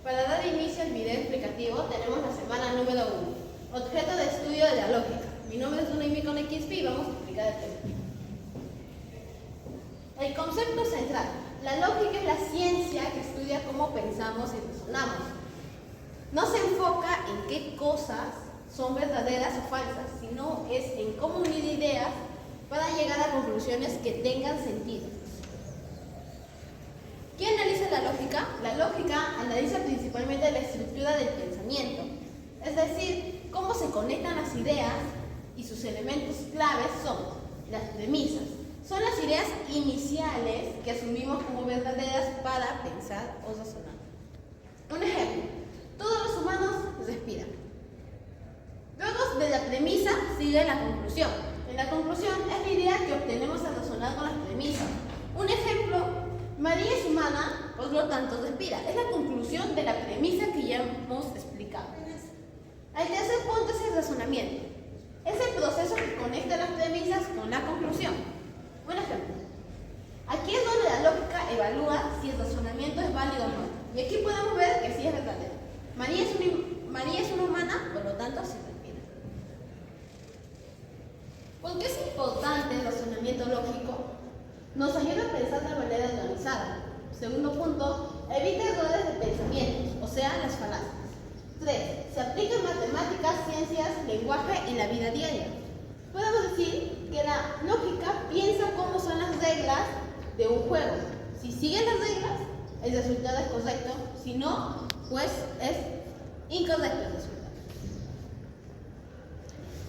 Para dar inicio al video explicativo tenemos la semana número 1, objeto de estudio de la lógica. Mi nombre es Noemi con XP y vamos a explicar el tema. El concepto central. La lógica es la ciencia que estudia cómo pensamos y razonamos. No se enfoca en qué cosas son verdaderas o falsas, sino es en cómo unir ideas para llegar a conclusiones que tengan sentido. ¿Qué analiza la lógica? La lógica analiza principalmente la estructura del pensamiento, es decir, cómo se conectan las ideas y sus elementos claves son las premisas. Son las ideas iniciales que asumimos como verdaderas para pensar o razonar. Un ejemplo, todos los humanos respiran. Luego de la premisa sigue la conclusión. En la conclusión es la idea que obtenemos al razonar con las premisas. Un ejemplo, María es humana, por lo tanto respira. Es la conclusión de la premisa que ya hemos explicado. El tercer punto es el razonamiento. Es el proceso que conecta las premisas con la conclusión. Un ejemplo, aquí es donde la lógica evalúa si el razonamiento es válido o no. Y aquí podemos ver que sí es verdadero. María es una humana, por lo tanto sí respira. ¿Por qué es importante el razonamiento lógico? Nos ayuda a pensar de manera organizada. Segundo punto, evita errores de pensamientos, o sea, las falacias. 3. Se aplica en matemáticas, ciencias, lenguaje y la vida diaria. Podemos decir que la lógica piensa cómo son las reglas de un juego. Si siguen las reglas, el resultado es correcto. Si no, pues es incorrecto el resultado.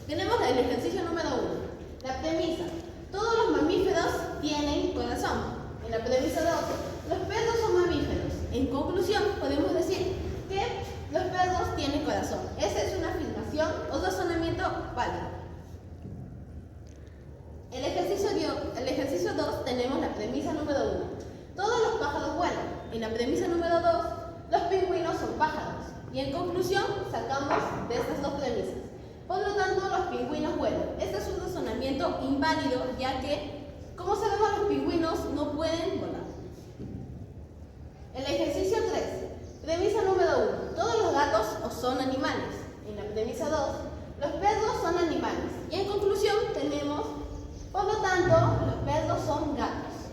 Tenemos el ejercicio número 1. La premisa. Todos los mamíferos tienen corazón. En la premisa 2, los perros son mamíferos. En conclusión, podemos decir que los perros tienen corazón. Esa es una afirmación o razonamiento válido. El ejercicio 2 tenemos la premisa número 1. Todos los pájaros vuelan. En la premisa número 2, los pingüinos son pájaros. Y en conclusión, sacamos de estas dos premisas. Por lo tanto, los pingüinos vuelan. Este es un razonamiento inválido, ya que, como sabemos, los pingüinos no pueden volar. El ejercicio 3. Premisa número 1. Todos los gatos son animales. En la premisa 2, los perros son animales. Y en conclusión, tenemos, por lo tanto, los perros son gatos.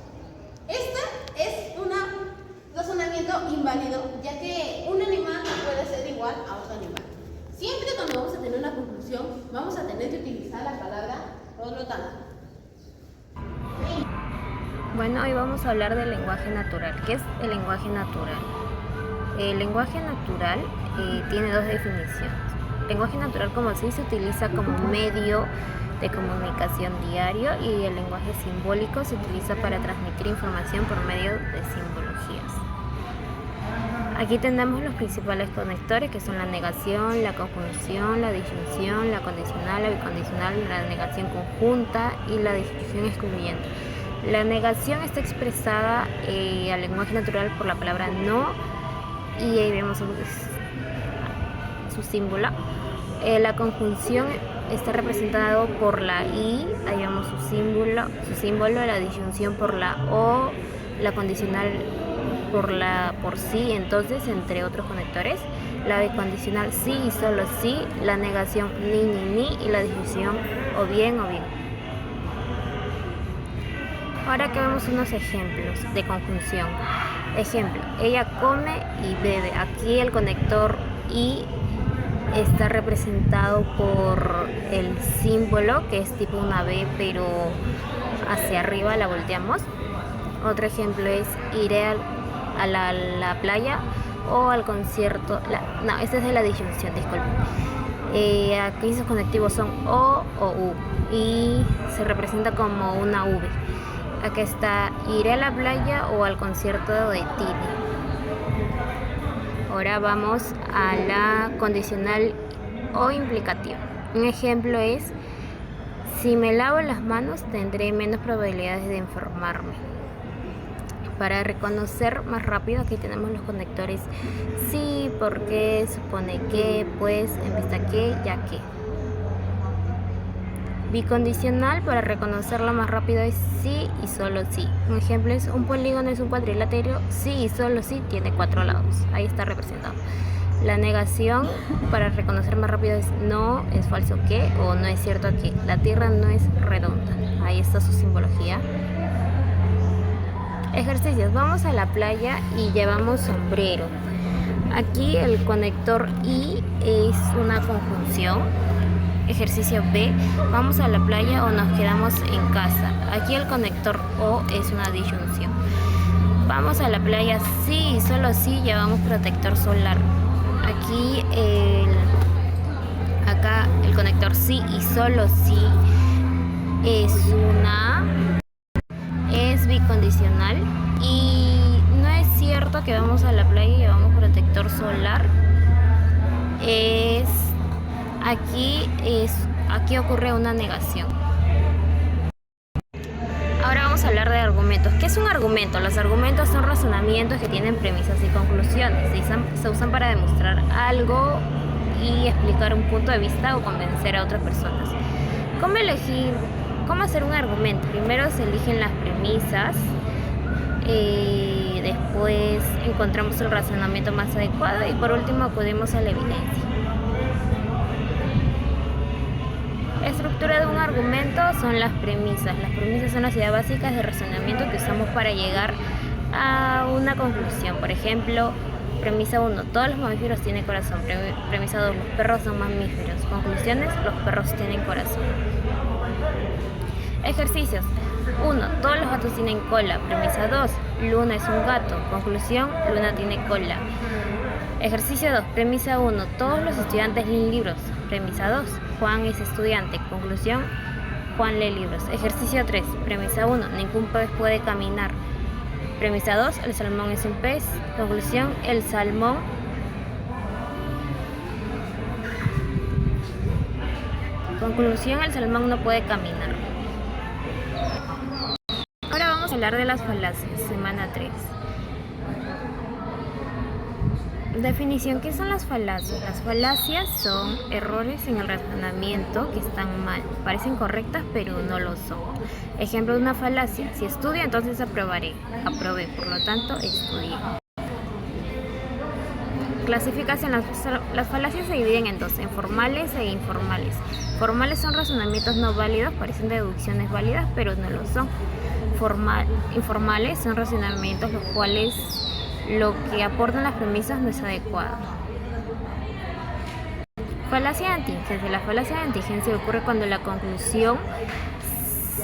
Este es un razonamiento inválido, ya que un animal no puede ser igual a otro animal. Siempre cuando vamos a tener una conclusión, vamos a tener que utilizar la palabra por lo tanto. Bueno, hoy vamos a hablar del lenguaje natural. ¿Qué es el lenguaje natural? El lenguaje natural tiene dos definiciones. El lenguaje natural, como se utiliza como medio de comunicación diario, y el lenguaje simbólico se utiliza para transmitir información por medio de simbologías. Aquí tenemos los principales conectores, que son la negación, la conjunción, la disyunción, la condicional, la bicondicional, la negación conjunta y la disyunción excluyente. La negación está expresada al lenguaje natural por la palabra no, y ahí vemos su símbolo. La conjunción está representado por la i, ahí vemos su símbolo, la disyunción por la o, la condicional por sí, entonces, entre otros conectores, la bicondicional sí y solo sí, la negación ni, y la disyunción o bien. Ahora que vemos unos ejemplos de conjunción. Ejemplo, ella come y bebe. Aquí el conector y está representado por el símbolo, que es tipo una B, pero hacia arriba la volteamos. Otro ejemplo es iré a la playa o al concierto. Esta es de la disyunción, disculpen. Aquí sus conectivos son o u y se representa como una V. Aquí está iré a la playa o al concierto de Tini. Ahora vamos a la condicional o implicativa. Un ejemplo es: si me lavo las manos tendré menos probabilidades de enfermarme. Para reconocer más rápido, aquí tenemos los conectores sí, porque, supone que, pues, en vista que, ya que. Bicondicional, para reconocerlo más rápido, es sí y solo sí. Un ejemplo es: un polígono es un cuadrilátero, sí y solo sí tiene 4 lados. Ahí está representado. La negación, para reconocer más rápido, es no, es falso que, o no es cierto que. La Tierra no es redonda. Ahí está su simbología. Ejercicios: vamos a la playa y llevamos sombrero. Aquí el conector y es una conjunción. Ejercicio B: vamos a la playa o nos quedamos en casa. Aquí el conector o es una disyunción. Vamos a la playa sí y solo sí llevamos protector solar. Aquí acá el conector sí y solo sí es bicondicional, y no es cierto que vamos a la playa y llevamos protector solar. Aquí ocurre una negación. Ahora vamos a hablar de argumentos. ¿Qué es un argumento? Los argumentos son razonamientos que tienen premisas y conclusiones. Se usan para demostrar algo y explicar un punto de vista o convencer a otras personas. ¿Cómo hacer un argumento? Primero se eligen las premisas, después encontramos el razonamiento más adecuado y por último acudimos a la evidencia. La estructura de un argumento son las premisas. Las premisas son las ideas básicas de razonamiento que usamos para llegar a una conclusión. Por ejemplo, premisa 1: todos los mamíferos tienen corazón. Premisa 2: los perros son mamíferos. Conclusiones: los perros tienen corazón. Ejercicios: 1. Todos los gatos tienen cola. Premisa 2: Luna es un gato. Conclusión: Luna tiene cola. Ejercicio 2. Premisa 1: todos los estudiantes leen libros. Premisa 2: Juan es estudiante. Conclusión: Juan lee libros. Ejercicio 3. Premisa 1: ningún pez puede caminar. Premisa 2: el salmón es un pez. Conclusión: el salmón no puede caminar. Ahora vamos a hablar de las falacias, semana 3. Definición: ¿qué son las falacias? Las falacias son errores en el razonamiento que están mal. Parecen correctas, pero no lo son. Ejemplo de una falacia: si estudio, entonces aprobaré. Aprobé, por lo tanto, estudié. Clasificación: las falacias se dividen en dos: en formales e informales. Formales son razonamientos no válidos, parecen deducciones válidas, pero no lo son. Informales son razonamientos los cuales lo que aportan las premisas no es adecuado. Falacia de contingencia. La falacia de contingencia ocurre cuando la conclusión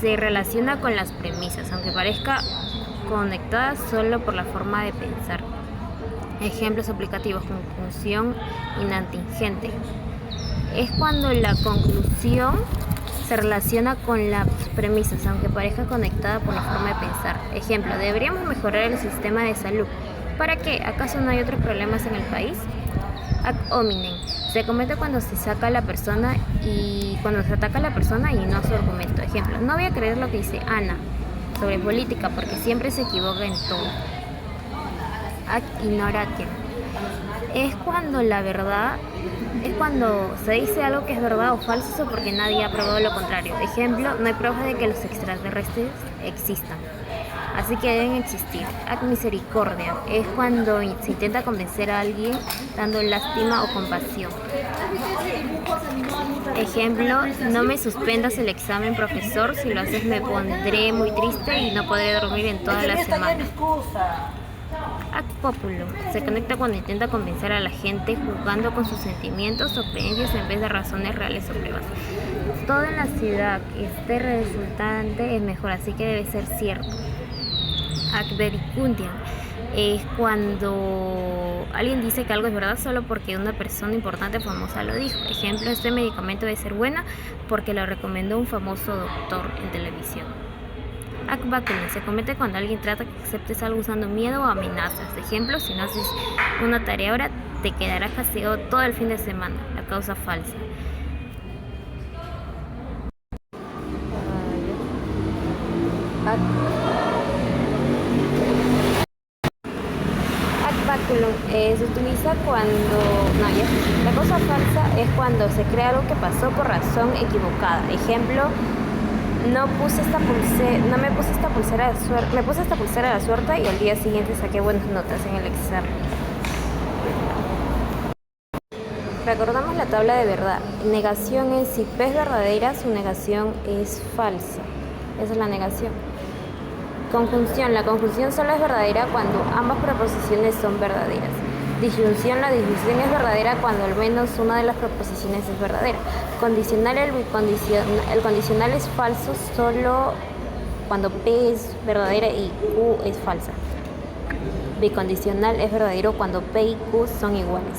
se relaciona con las premisas, aunque parezca conectada solo por la forma de pensar. Ejemplos aplicativos: conjunción inantingente. Es cuando la conclusión se relaciona con las premisas, aunque parezca conectada por la forma de pensar. Ejemplo: deberíamos mejorar el sistema de salud. ¿Para qué? ¿Acaso no hay otros problemas en el país? Ad hominem. Se comete cuando se ataca a la persona y no a su argumento. Ejemplo: no voy a creer lo que dice Ana sobre política porque siempre se equivoca en todo. Ad ignorantiam. Es cuando se dice algo que es verdad o falso porque nadie ha probado lo contrario. Ejemplo: no hay pruebas de que los extraterrestres existan, así que deben existir. Ad misericordia. Es cuando se intenta convencer a alguien dando lástima o compasión. Ejemplo: no me suspendas el examen, profesor, si lo haces me pondré muy triste y no podré dormir en toda la semana. Ad populum. Se conecta cuando intenta convencer a la gente jugando con sus sentimientos o creencias en vez de razones reales o pruebas. Todo en la ciudad que esté resultante es mejor, así que debe ser cierto. Ad verecundiam. Es cuando alguien dice que algo es verdad solo porque una persona importante o famosa lo dijo. Ejemplo: este medicamento debe ser bueno porque lo recomendó un famoso doctor en televisión. Ad baculum. Se comete cuando alguien trata que aceptes algo usando miedo o amenazas. Ejemplo: si no haces una tarea ahora, te quedarás castigado todo el fin de semana. La causa falsa. Ad baculum Se utiliza cuando... No, ya. La cosa falsa es cuando se crea algo que pasó por razón equivocada. Ejemplo, no me puse esta pulsera de suerte, me puse esta pulsera de la suerte y al día siguiente saqué buenas notas en el examen. Recordamos la tabla de verdad. Negación es si P es verdadera, su negación es falsa. Esa es la negación. Conjunción. La conjunción solo es verdadera cuando ambas proposiciones son verdaderas. Disyunción. La disyunción es verdadera cuando al menos una de las proposiciones es verdadera. Condicional. El condicional es falso solo cuando P es verdadera y Q es falsa. Bicondicional es verdadero cuando P y Q son iguales.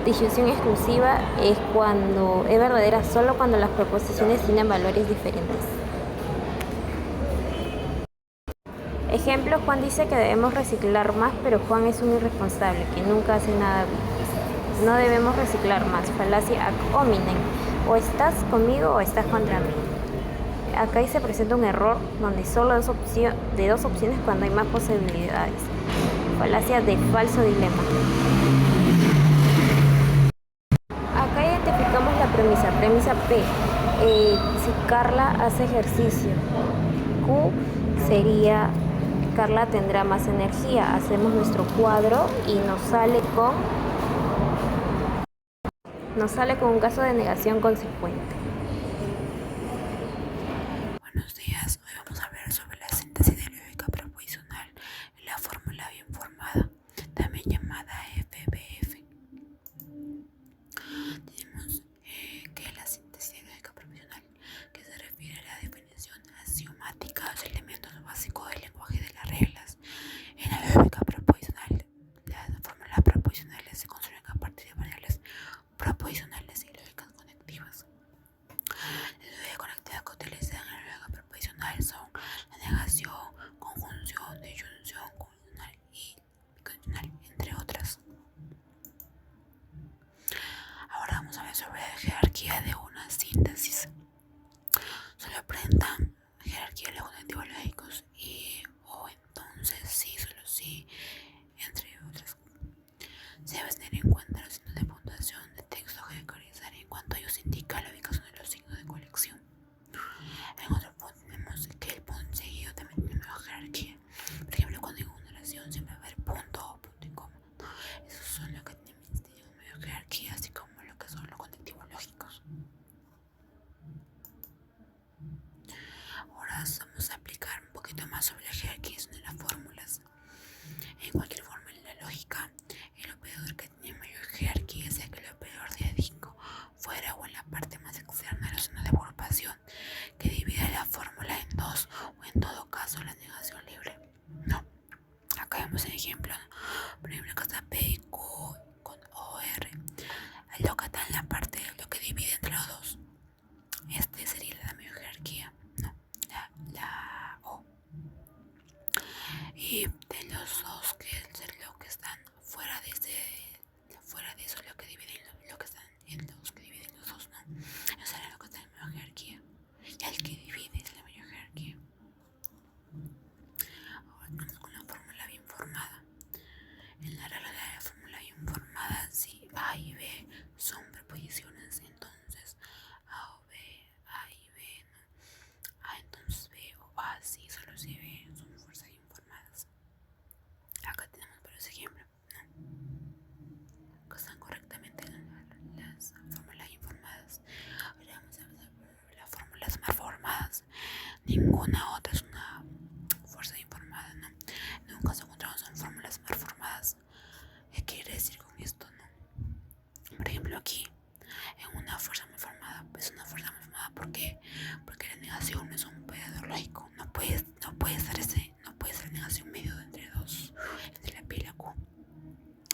Disyunción exclusiva es cuando es verdadera solo cuando las proposiciones tienen valores diferentes. Ejemplo, Juan dice que debemos reciclar más, pero Juan es un irresponsable que nunca hace nada bien. No debemos reciclar más. Falacia ad hominem. O estás conmigo o estás contra mí. Acá ahí se presenta un error donde solo de dos opciones cuando hay más posibilidades. Falacia de falso dilema. Acá identificamos la premisa. Premisa P. Si Carla hace ejercicio. Q sería... Carla tendrá más energía. Hacemos nuestro cuadro y nos sale con un caso de negación consecuente. Buenos días, hoy vamos a hablar sobre la síntesis de lógica proposicional en la fórmula bien formada, también llamada FBF. Tenemos que la síntesis de lógica proposicional, que se refiere a la definición axiomática de los elementos básicos del lenguaje de las reglas. En la lógica proposicional, las fórmulas proposicionales se construyen a partir de variables proposicionales y lógicas conectivas. Las lógicas conectivas que utilizan en la lógica proposicional son la negación, conjunción, disyunción, condicional y bicondicional, entre otras. Ahora vamos a ver sobre la jerarquía de una síntesis. Solo presentan jerarquía de los conectivos lógicos y o entonces sí, solo sí, entre otras. Se debe tener en cuenta los signos de puntuación de texto que categorizar en cuanto ellos indican la ubicación de los signos de colección. En otro punto tenemos que el punto seguido también tiene una jerarquía. Por ejemplo, cuando hay una oración siempre va a haber punto o punto y coma. Esos son los que tienen una jerarquía, así como lo que son los conectivos lógicos. Ahora vamos a aplicar un poquito más sobre la jerarquía de las fórmulas. En cualquier fórmula en la lógica, el operador que tiene mayor jerarquía es el operador de adico, fuera o en la parte más externa de la zona de agrupación, que divide la fórmula en dos, o en todo caso la negación libre. No, acá vemos el ejemplo, por ejemplo, acá está P y Q con OR. El lo que está en la parte de lo que divide entre los dos. Este sería la mayor jerarquía, no, la O. Y de los dos que es lo que están fuera de eso, lo que dividen lo que están en los que dividen los dos, no. Eso es lo que está en la mayor jerarquía. Y el que divide es la mayor jerarquía. Ahora tenemos con la fórmula bien formada. En la regla de la fórmula bien formada, si A y B son preposiciones, entonces A o B, A y B, no. A entonces B o A, sí, solo si B son fuerzas bien formadas. Acá tenemos varios ejemplos, ¿no? Que están correctamente las fórmulas informadas. Ahora vamos a ver las fórmulas mal formadas. Ninguna otra es una fuerza informada, ¿no? Nunca se encontraron son fórmulas mal formadas. ¿Qué quiere decir con esto, no? Por ejemplo, aquí, en una fuerza mal formada, pues una fuerza mal formada, ¿por qué? Porque la negación no es un operador lógico. No puede ser negación medio entre dos, entre la P y la Q.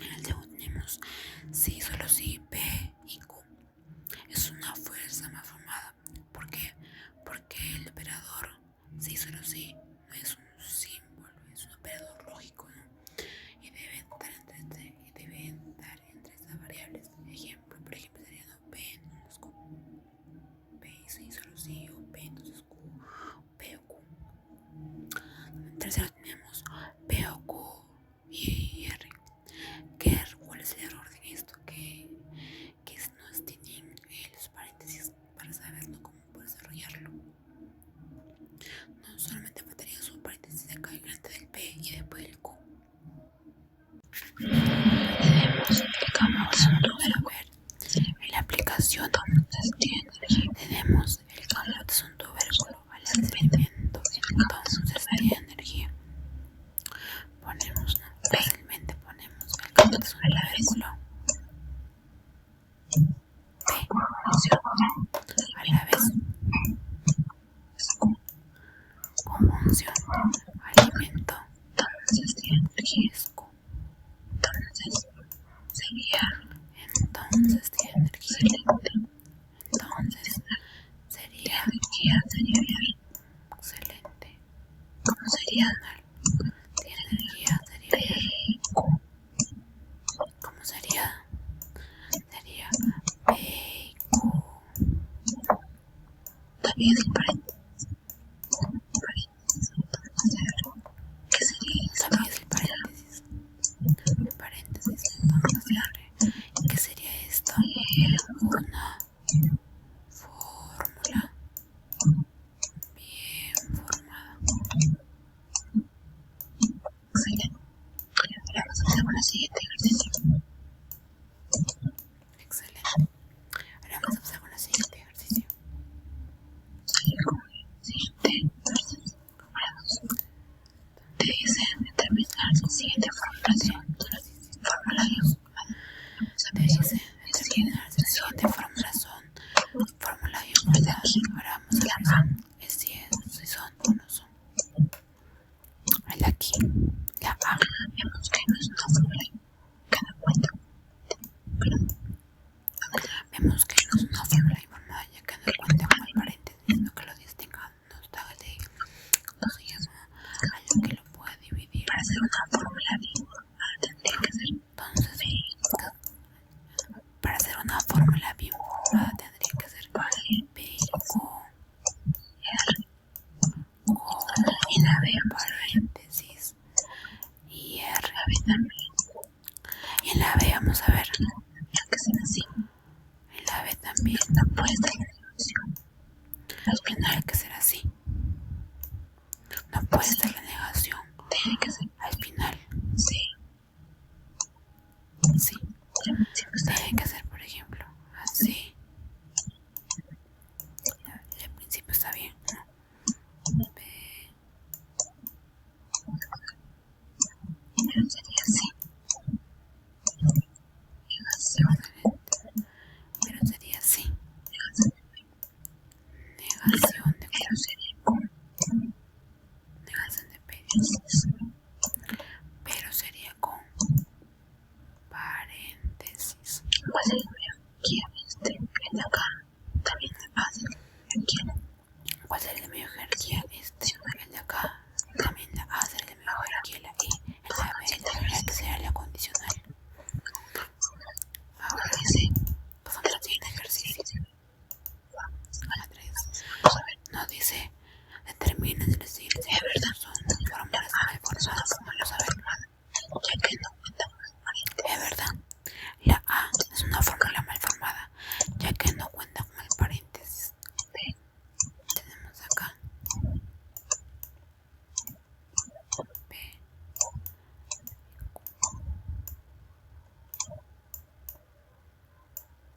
En el segundo tenemos sí, solo sí, P y Q. Es una fuerza mal formada. ¿Por qué? Porque el operador sí, solo sí no es un símbolo, es un operador lógico, ¿no? Y debe estar entre estas variables. Por ejemplo, sería no, P entonces Q. P sí, solo sí, o P entonces Q, P o Q. En tercero tenemos P o Q y R, que artículo. B. A la vez. Conjunción. Alimento. Riesgo. Entonces tiene energía. Entonces sería excelente. Final. Tiene energía. Sería. ¿Cómo sería? Sería Beico. También el paréntesis. También es el paréntesis. El paréntesis. Entonces cierre. ¿Qué sería esto? Una fórmula bien formada. Excelente. Ahora vamos a hacer el siguiente ejercicio. Excelente. Ahora vamos a pasar con el siguiente ejercicio. Te dice determinar la siguiente formulación. Te dice determinar la siguiente formulación. Fórmula y unidad. Ahora vamos a ver si son o no son. El aquí, la A. Vemos que no es una fórmula cada cuenta. Vemos que no es una fórmula informada ya que no cuenta con el paréntesis, sino que lo distinga, no está de, no se llama algo que lo pueda dividir. Para hacer una fórmula informada tendría que ser entonces, para hacer una fórmula bien formada tendría que ser B, O, R, O, y la B paréntesis y R. Y en la B vamos a ver que será así. En la B también no puede ser la negación. Al final que será así. No puede ser la negación. Tiene que ser al final. Sí. Sí. Tiene que ser, por ejemplo, así. El principio está bien, ¿no? B. Pero sería así. Negación. Pero sería así. Negación de Q. Negación de P. Pero sería con paréntesis. ¿Cuál sería aquí este? En acá también hace aquí. ¿Cuál sería la mayor jerarquía? El de acá también la A sería la mayor jerarquía, la I. En la B la que sería la condicional. Ahora sí, pasamos al siguiente ejercicio. A 3. No dice, determina si las siguientes son fórmulas mal formadas. Vamos a ver. Es verdad. La A es una fórmula mal formada, ya que no cuenta con el paréntesis. Tenemos acá B.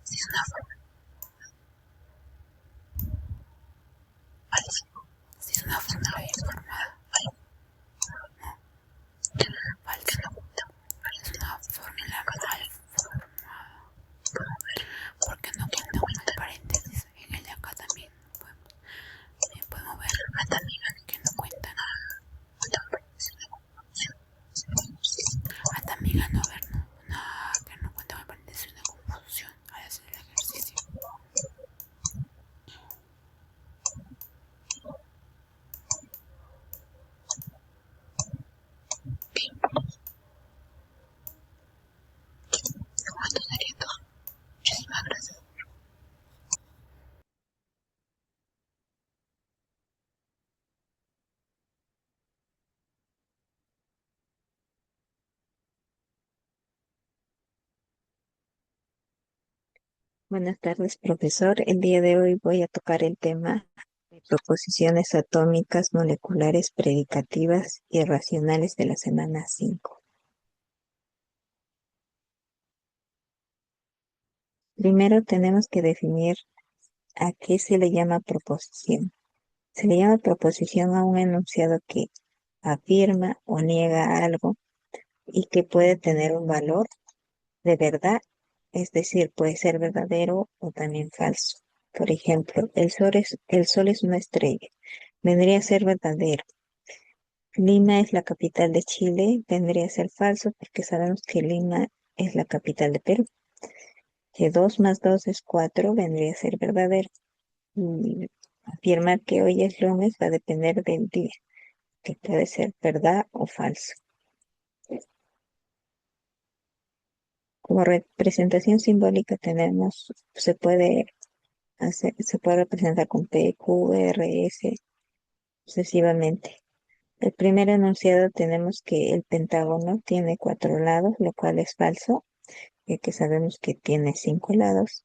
Si es una fórmula falsa. Si es una fórmula bien formada. Falsa. Es una fórmula mal formada. Porque no cuenta con el paréntesis. En el de acá también podemos ver que no cuentan. Hasta amiga no ver, no, que no cuenta con el paréntesis, una confusión al hacer el ejercicio. ¿Cuánto sería todo? Muchísimas gracias. Buenas tardes, profesor. El día de hoy voy a tocar el tema de proposiciones atómicas, moleculares, predicativas y racionales de la semana 5. Primero tenemos que definir a qué se le llama proposición. Se le llama proposición a un enunciado que afirma o niega algo y que puede tener un valor de verdad, es decir, puede ser verdadero o también falso. Por ejemplo, el sol es una estrella, vendría a ser verdadero. Lima es la capital de Chile, vendría a ser falso porque sabemos que Lima es la capital de Perú. Que 2 más 2 es 4 vendría a ser verdadero. Y afirmar que hoy es lunes va a depender del día, que puede ser verdad o falso. Como representación simbólica tenemos, se puede representar con P, Q, R, S, sucesivamente. El primer enunciado tenemos que el pentágono tiene 4 lados, lo cual es falso, ya que sabemos que tiene 5 lados.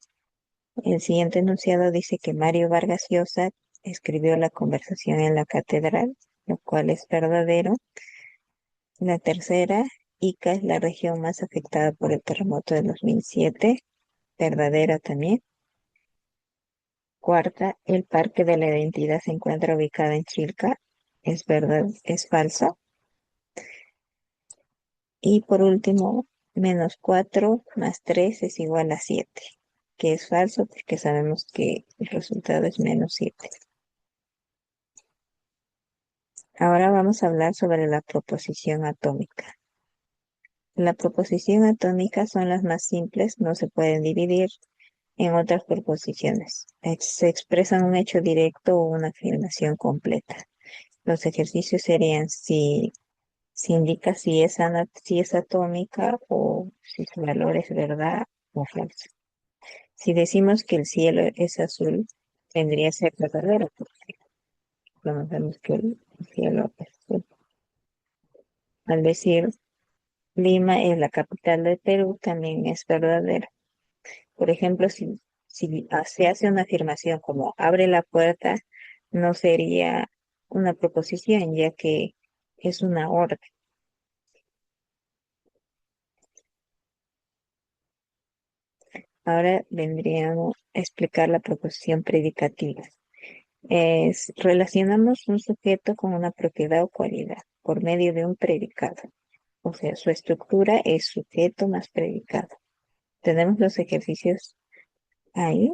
El siguiente enunciado dice que Mario Vargas Llosa escribió la conversación en la catedral, lo cual es verdadero. La tercera, Ica es la región más afectada por el terremoto de 2007, verdadera también. Cuarta, el Parque de la Identidad se encuentra ubicado en Chilca, es verdad, es falso. Y por último, -4 más 3 es igual a 7, que es falso porque sabemos que el resultado es -7. Ahora vamos a hablar sobre la proposición atómica. La proposición atómica son las más simples, no se pueden dividir en otras proposiciones. Se expresan un hecho directo o una afirmación completa. Los ejercicios serían si indica si es atómica o si su valor es verdad o falso. Si decimos que el cielo es azul, tendría que ser verdadero, porque conocemos que el cielo es azul. Al decir Lima es la capital de Perú, también es verdadero. Por ejemplo, si se hace una afirmación como abre la puerta, no sería una proposición, ya que es una orden. Ahora vendríamos a explicar la proposición predicativa. Relacionamos un sujeto con una propiedad o cualidad por medio de un predicado. O sea, su estructura es sujeto más predicado. Tenemos los ejercicios ahí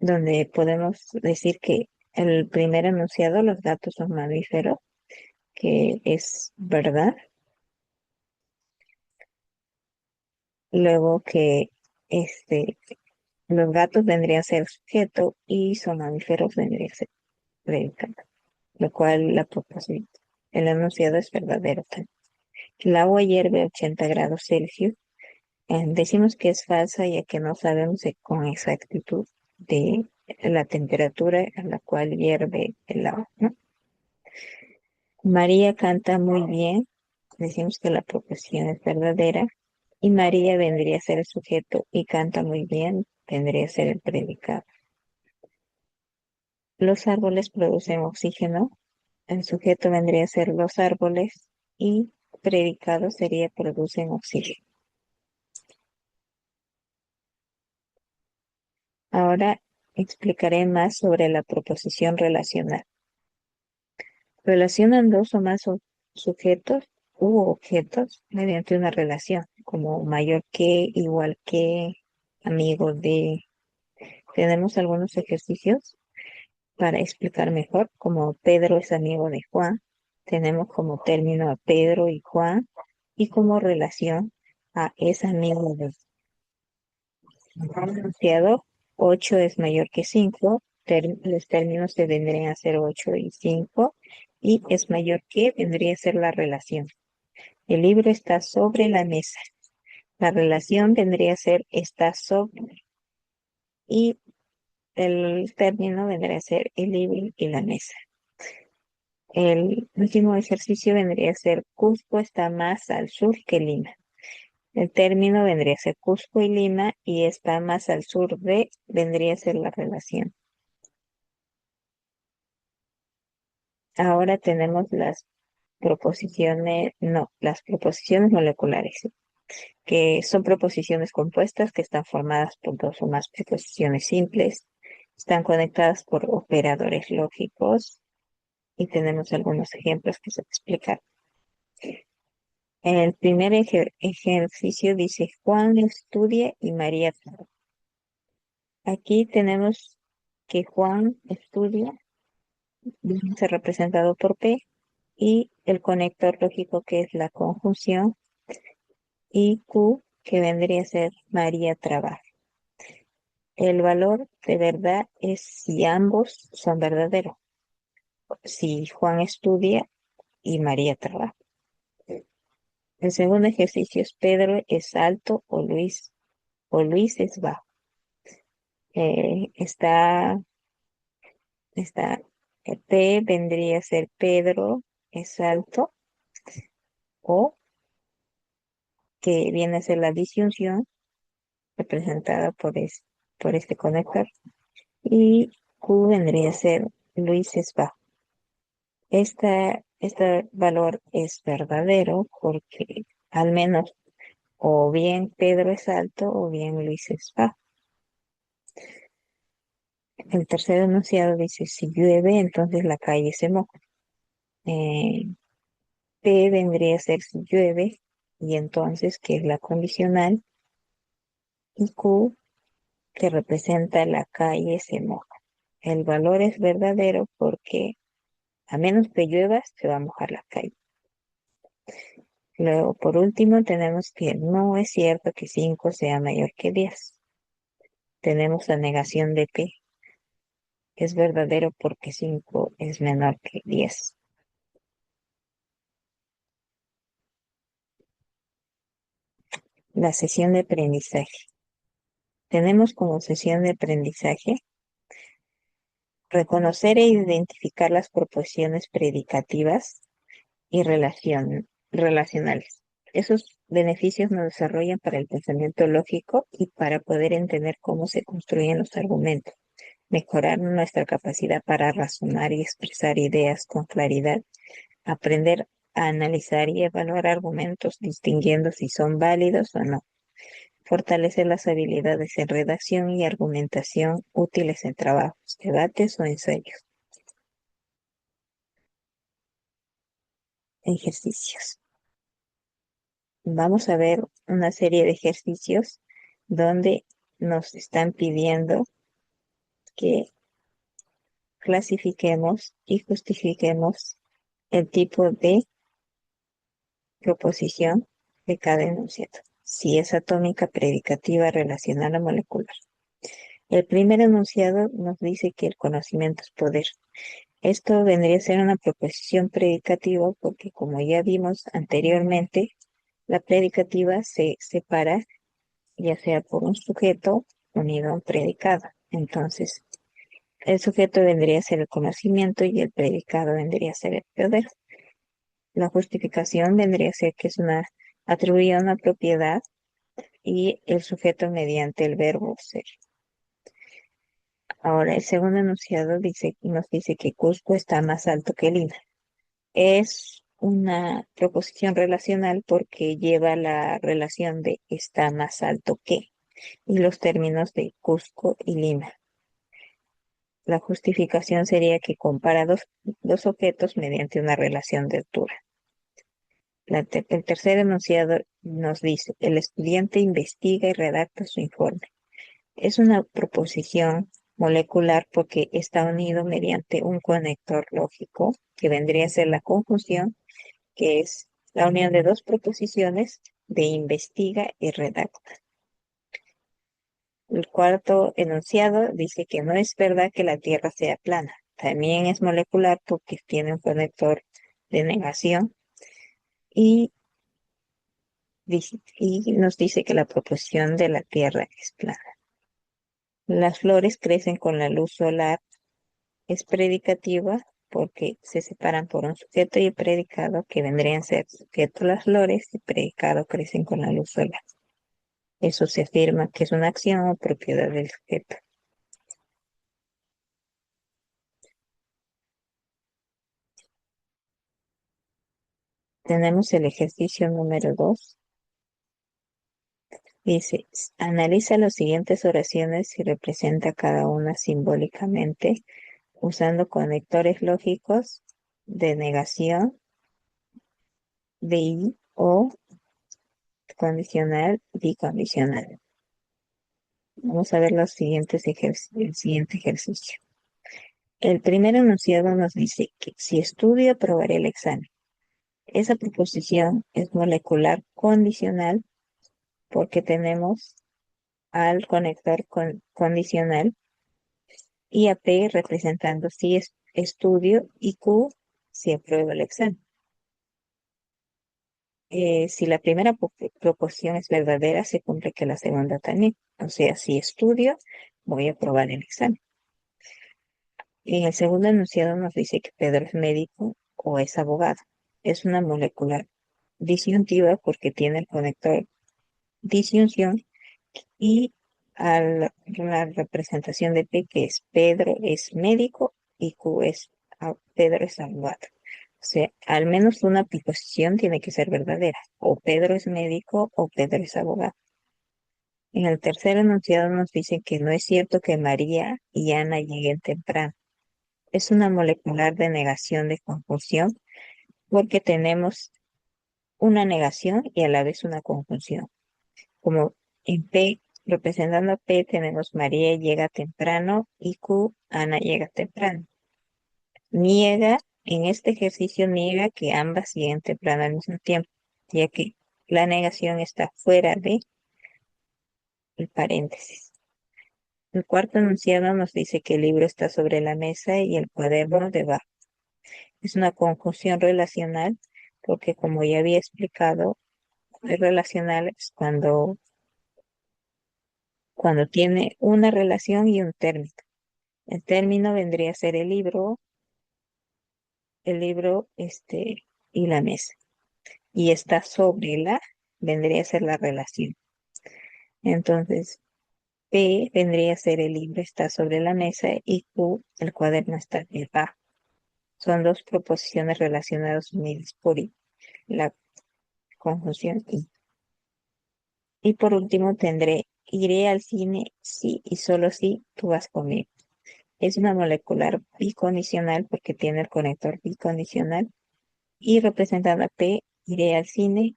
donde podemos decir que el primer enunciado, los gatos son mamíferos, que es verdad. Luego que este, los gatos vendrían a ser sujeto y son mamíferos vendría a ser predicado, lo cual el enunciado es verdadero también. El agua hierve a 80 grados Celsius. Decimos que es falsa ya que no sabemos con exactitud de la temperatura a la cual hierve el agua, ¿no? María canta muy bien. Decimos que la proposición es verdadera. Y María vendría a ser el sujeto y canta muy bien, vendría a ser el predicado. Los árboles producen oxígeno. El sujeto vendría a ser los árboles y predicado sería producen oxígeno. Ahora explicaré más sobre la proposición relacional. Relacionan dos o más sujetos u objetos mediante una relación, como mayor que, igual que, amigo de. Tenemos algunos ejercicios para explicar mejor, como Pedro es amigo de Juan. Tenemos como término a Pedro y Juan y como relación a es amigo de. Enunciado 8 es mayor que 5, los términos se vendrían a ser 8 y 5, y es mayor que vendría a ser la relación. El libro está sobre la mesa. La relación vendría a ser está sobre, y el término vendría a ser el libro y la mesa. El último ejercicio vendría a ser Cusco está más al sur que Lima. El término vendría a ser Cusco y Lima y está más al sur de, vendría a ser la relación. Ahora tenemos las proposiciones moleculares, ¿sí? Que son proposiciones compuestas que están formadas por dos o más proposiciones simples, están conectadas por operadores lógicos y tenemos algunos ejemplos que se explican. El primer ejercicio dice Juan estudia y María trabaja. Aquí tenemos que Juan estudia, viene a ser representado por P, y el conector lógico que es la conjunción, y Q que vendría a ser María trabaja. El valor de verdad es si ambos son verdaderos. Si Juan estudia y María trabaja. El segundo ejercicio es Pedro es alto o Luis es bajo. Está P vendría a ser Pedro es alto, o que viene a ser la disyunción representada por este conector, y Q vendría a ser Luis es bajo. Este valor es verdadero porque al menos o bien Pedro es alto o bien Luis es bajo. El tercer enunciado dice, si llueve, entonces la calle se moja. Eh, P vendría a ser si llueve, y entonces, que es la condicional, y Q, que representa la calle se moja. El valor es verdadero porque a menos que llueva, se va a mojar la calle. Luego, por último, tenemos que no es cierto que 5 sea mayor que 10. Tenemos la negación de P. Es verdadero porque 5 es menor que 10. La sesión de aprendizaje. Tenemos como sesión de aprendizaje reconocer e identificar las proposiciones predicativas y relacionales. Esos beneficios nos desarrollan para el pensamiento lógico y para poder entender cómo se construyen los argumentos, mejorar nuestra capacidad para razonar y expresar ideas con claridad, aprender a analizar y evaluar argumentos distinguiendo si son válidos o no, fortalecer las habilidades en redacción y argumentación útiles en trabajos, debates o ensayos. Ejercicios. Vamos a ver una serie de ejercicios donde nos están pidiendo que clasifiquemos y justifiquemos el tipo de proposición de cada enunciado, si es atómica, predicativa, relacional o molecular. El primer enunciado nos dice que el conocimiento es poder. Esto vendría a ser una proposición predicativa porque, como ya vimos anteriormente, la predicativa se separa ya sea por un sujeto unido a un predicado. Entonces, el sujeto vendría a ser el conocimiento y el predicado vendría a ser el poder. La justificación vendría a ser que es atribuida a una propiedad y el sujeto mediante el verbo ser. Ahora, el segundo enunciado nos dice que Cusco está más alto que Lima. Es una proposición relacional porque lleva la relación de está más alto que y los términos de Cusco y Lima. La justificación sería que compara dos objetos mediante una relación de altura. El tercer enunciado nos dice, el estudiante investiga y redacta su informe. Es una proposición molecular porque está unido mediante un conector lógico, que vendría a ser la conjunción, que es la unión de dos proposiciones de investiga y redacta. El cuarto enunciado dice que no es verdad que la Tierra sea plana. También es molecular porque tiene un conector de negación y, y nos dice que la proporción de la Tierra es plana. Las flores crecen con la luz solar. Es predicativa porque se separan por un sujeto y el predicado, que vendrían a ser sujeto las flores y predicado crecen con la luz solar. Eso se afirma que es una acción o propiedad del sujeto. Tenemos el ejercicio número 2. Dice, analiza las siguientes oraciones y representa cada una simbólicamente usando conectores lógicos de negación, de y o condicional, bicondicional. Vamos a ver el siguiente ejercicio. El primer enunciado nos dice que si estudio, aprobaré el examen. Esa proposición es molecular condicional porque tenemos al conector condicional y a P representando si estudio y Q si apruebo el examen. Si la primera proposición es verdadera, se cumple que la segunda también. O sea, si estudio, voy a aprobar el examen. En el segundo enunciado nos dice que Pedro es médico o es abogado. Es una molecular disyuntiva porque tiene el conector disyunción y la representación de P, que es Pedro es médico y Q es Pedro es abogado. O sea, al menos una proposición tiene que ser verdadera. O Pedro es médico o Pedro es abogado. En el tercer enunciado nos dicen que no es cierto que María y Ana lleguen temprano. Es una molecular de negación de conjunción porque tenemos una negación y a la vez una conjunción. Como en P, representando a P, tenemos María llega temprano y Q, Ana llega temprano. Niega, en este ejercicio niega que ambas lleguen temprano al mismo tiempo, ya que la negación está fuera de el paréntesis. El cuarto enunciado nos dice que el libro está sobre la mesa y el cuaderno debajo. Es una conjunción relacional porque, como ya había explicado, es relacional es cuando tiene una relación y un término. El término vendría a ser el libro y la mesa. Y está sobre vendría a ser la relación. Entonces, P vendría a ser el libro está sobre la mesa y Q, el cuaderno está debajo. Son dos proposiciones relacionadas unidas por I, la conjunción I. Y por último iré al cine si y solo si tú vas conmigo. Es una molecular bicondicional porque tiene el conector bicondicional y representada P, iré al cine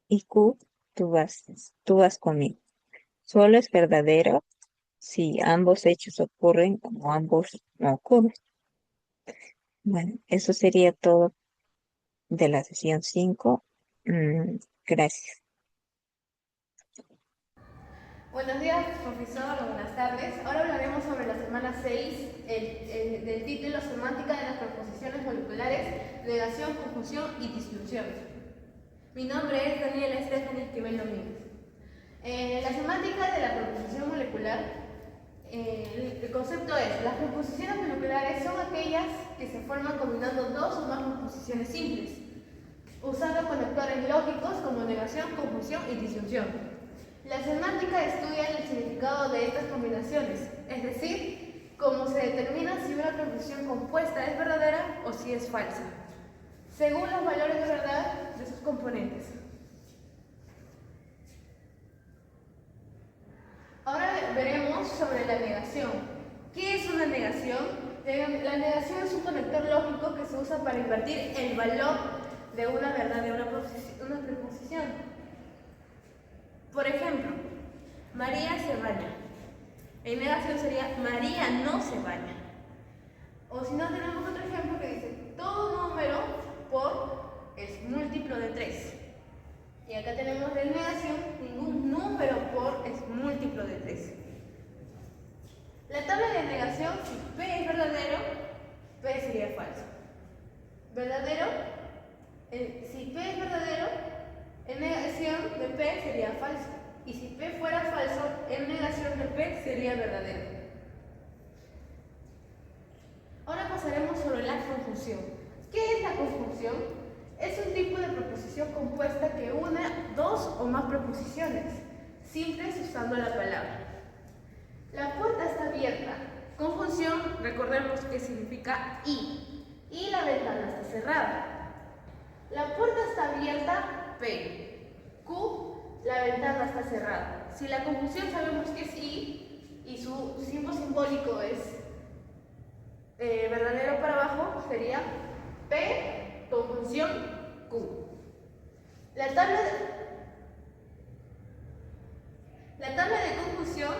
y Q, tú vas conmigo. Solo es verdadero si ambos hechos ocurren o ambos no ocurren. Bueno, eso sería todo de la sesión 5. Gracias. Buenos días, profesor, o buenas tardes. Ahora hablaremos sobre la semana 6 del título Semántica de las proposiciones moleculares, negación, conjunción y disyunción. Mi nombre es Daniela Stephanie Esquivel Domínguez. La semántica de la proposición molecular, el concepto es: las proposiciones moleculares son aquellas que se forman combinando dos o más proposiciones simples, usando conectores lógicos como negación, conjunción y disyunción. La semántica estudia el significado de estas combinaciones, es decir, cómo se determina si una proposición compuesta es verdadera o si es falsa, según los valores de verdad de sus componentes. Ahora veremos sobre la negación. ¿Qué es una negación? La negación es un conector lógico que se usa para invertir el valor de una verdad de una preposición. Por ejemplo, María se baña. En negación sería María no se baña. O si no, tenemos otro ejemplo que dice todo número por es múltiplo de 3. Y acá tenemos de negación ningún número por es múltiplo de 3. La tabla de negación, si P es verdadero, P sería falso. ¿Verdadero? Si P es verdadero, en negación de P sería falso. Y si P fuera falso, en negación de P sería verdadero. Ahora pasaremos sobre la conjunción. ¿Qué es la conjunción? Es un tipo de proposición compuesta que une dos o más proposiciones simples usando la palabra. La puerta está abierta. Conjunción, recordemos que significa y la ventana está cerrada. La puerta está abierta, P. Q, la ventana está cerrada. Si la conjunción sabemos que es y su símbolo simbólico es verdadero para abajo, sería P, conjunción Q. La conjunción,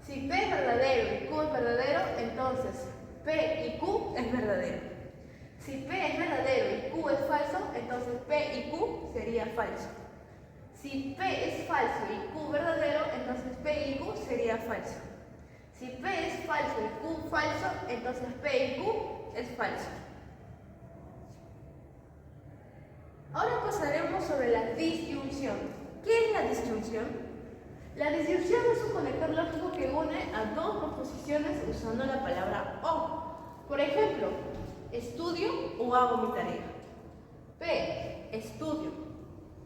si P es verdadero y Q es verdadero, entonces P y Q es verdadero. Si P es verdadero y Q es falso, entonces P y Q sería falso. Si P es falso y Q verdadero, entonces P y Q sería falso. Si P es falso y Q falso, entonces P y Q es falso. Ahora pasaremos sobre la disyunción. ¿Qué es la disyunción? La disyunción es un conector lógico que une a dos proposiciones usando la palabra o. Por ejemplo, estudio o hago mi tarea. P, estudio.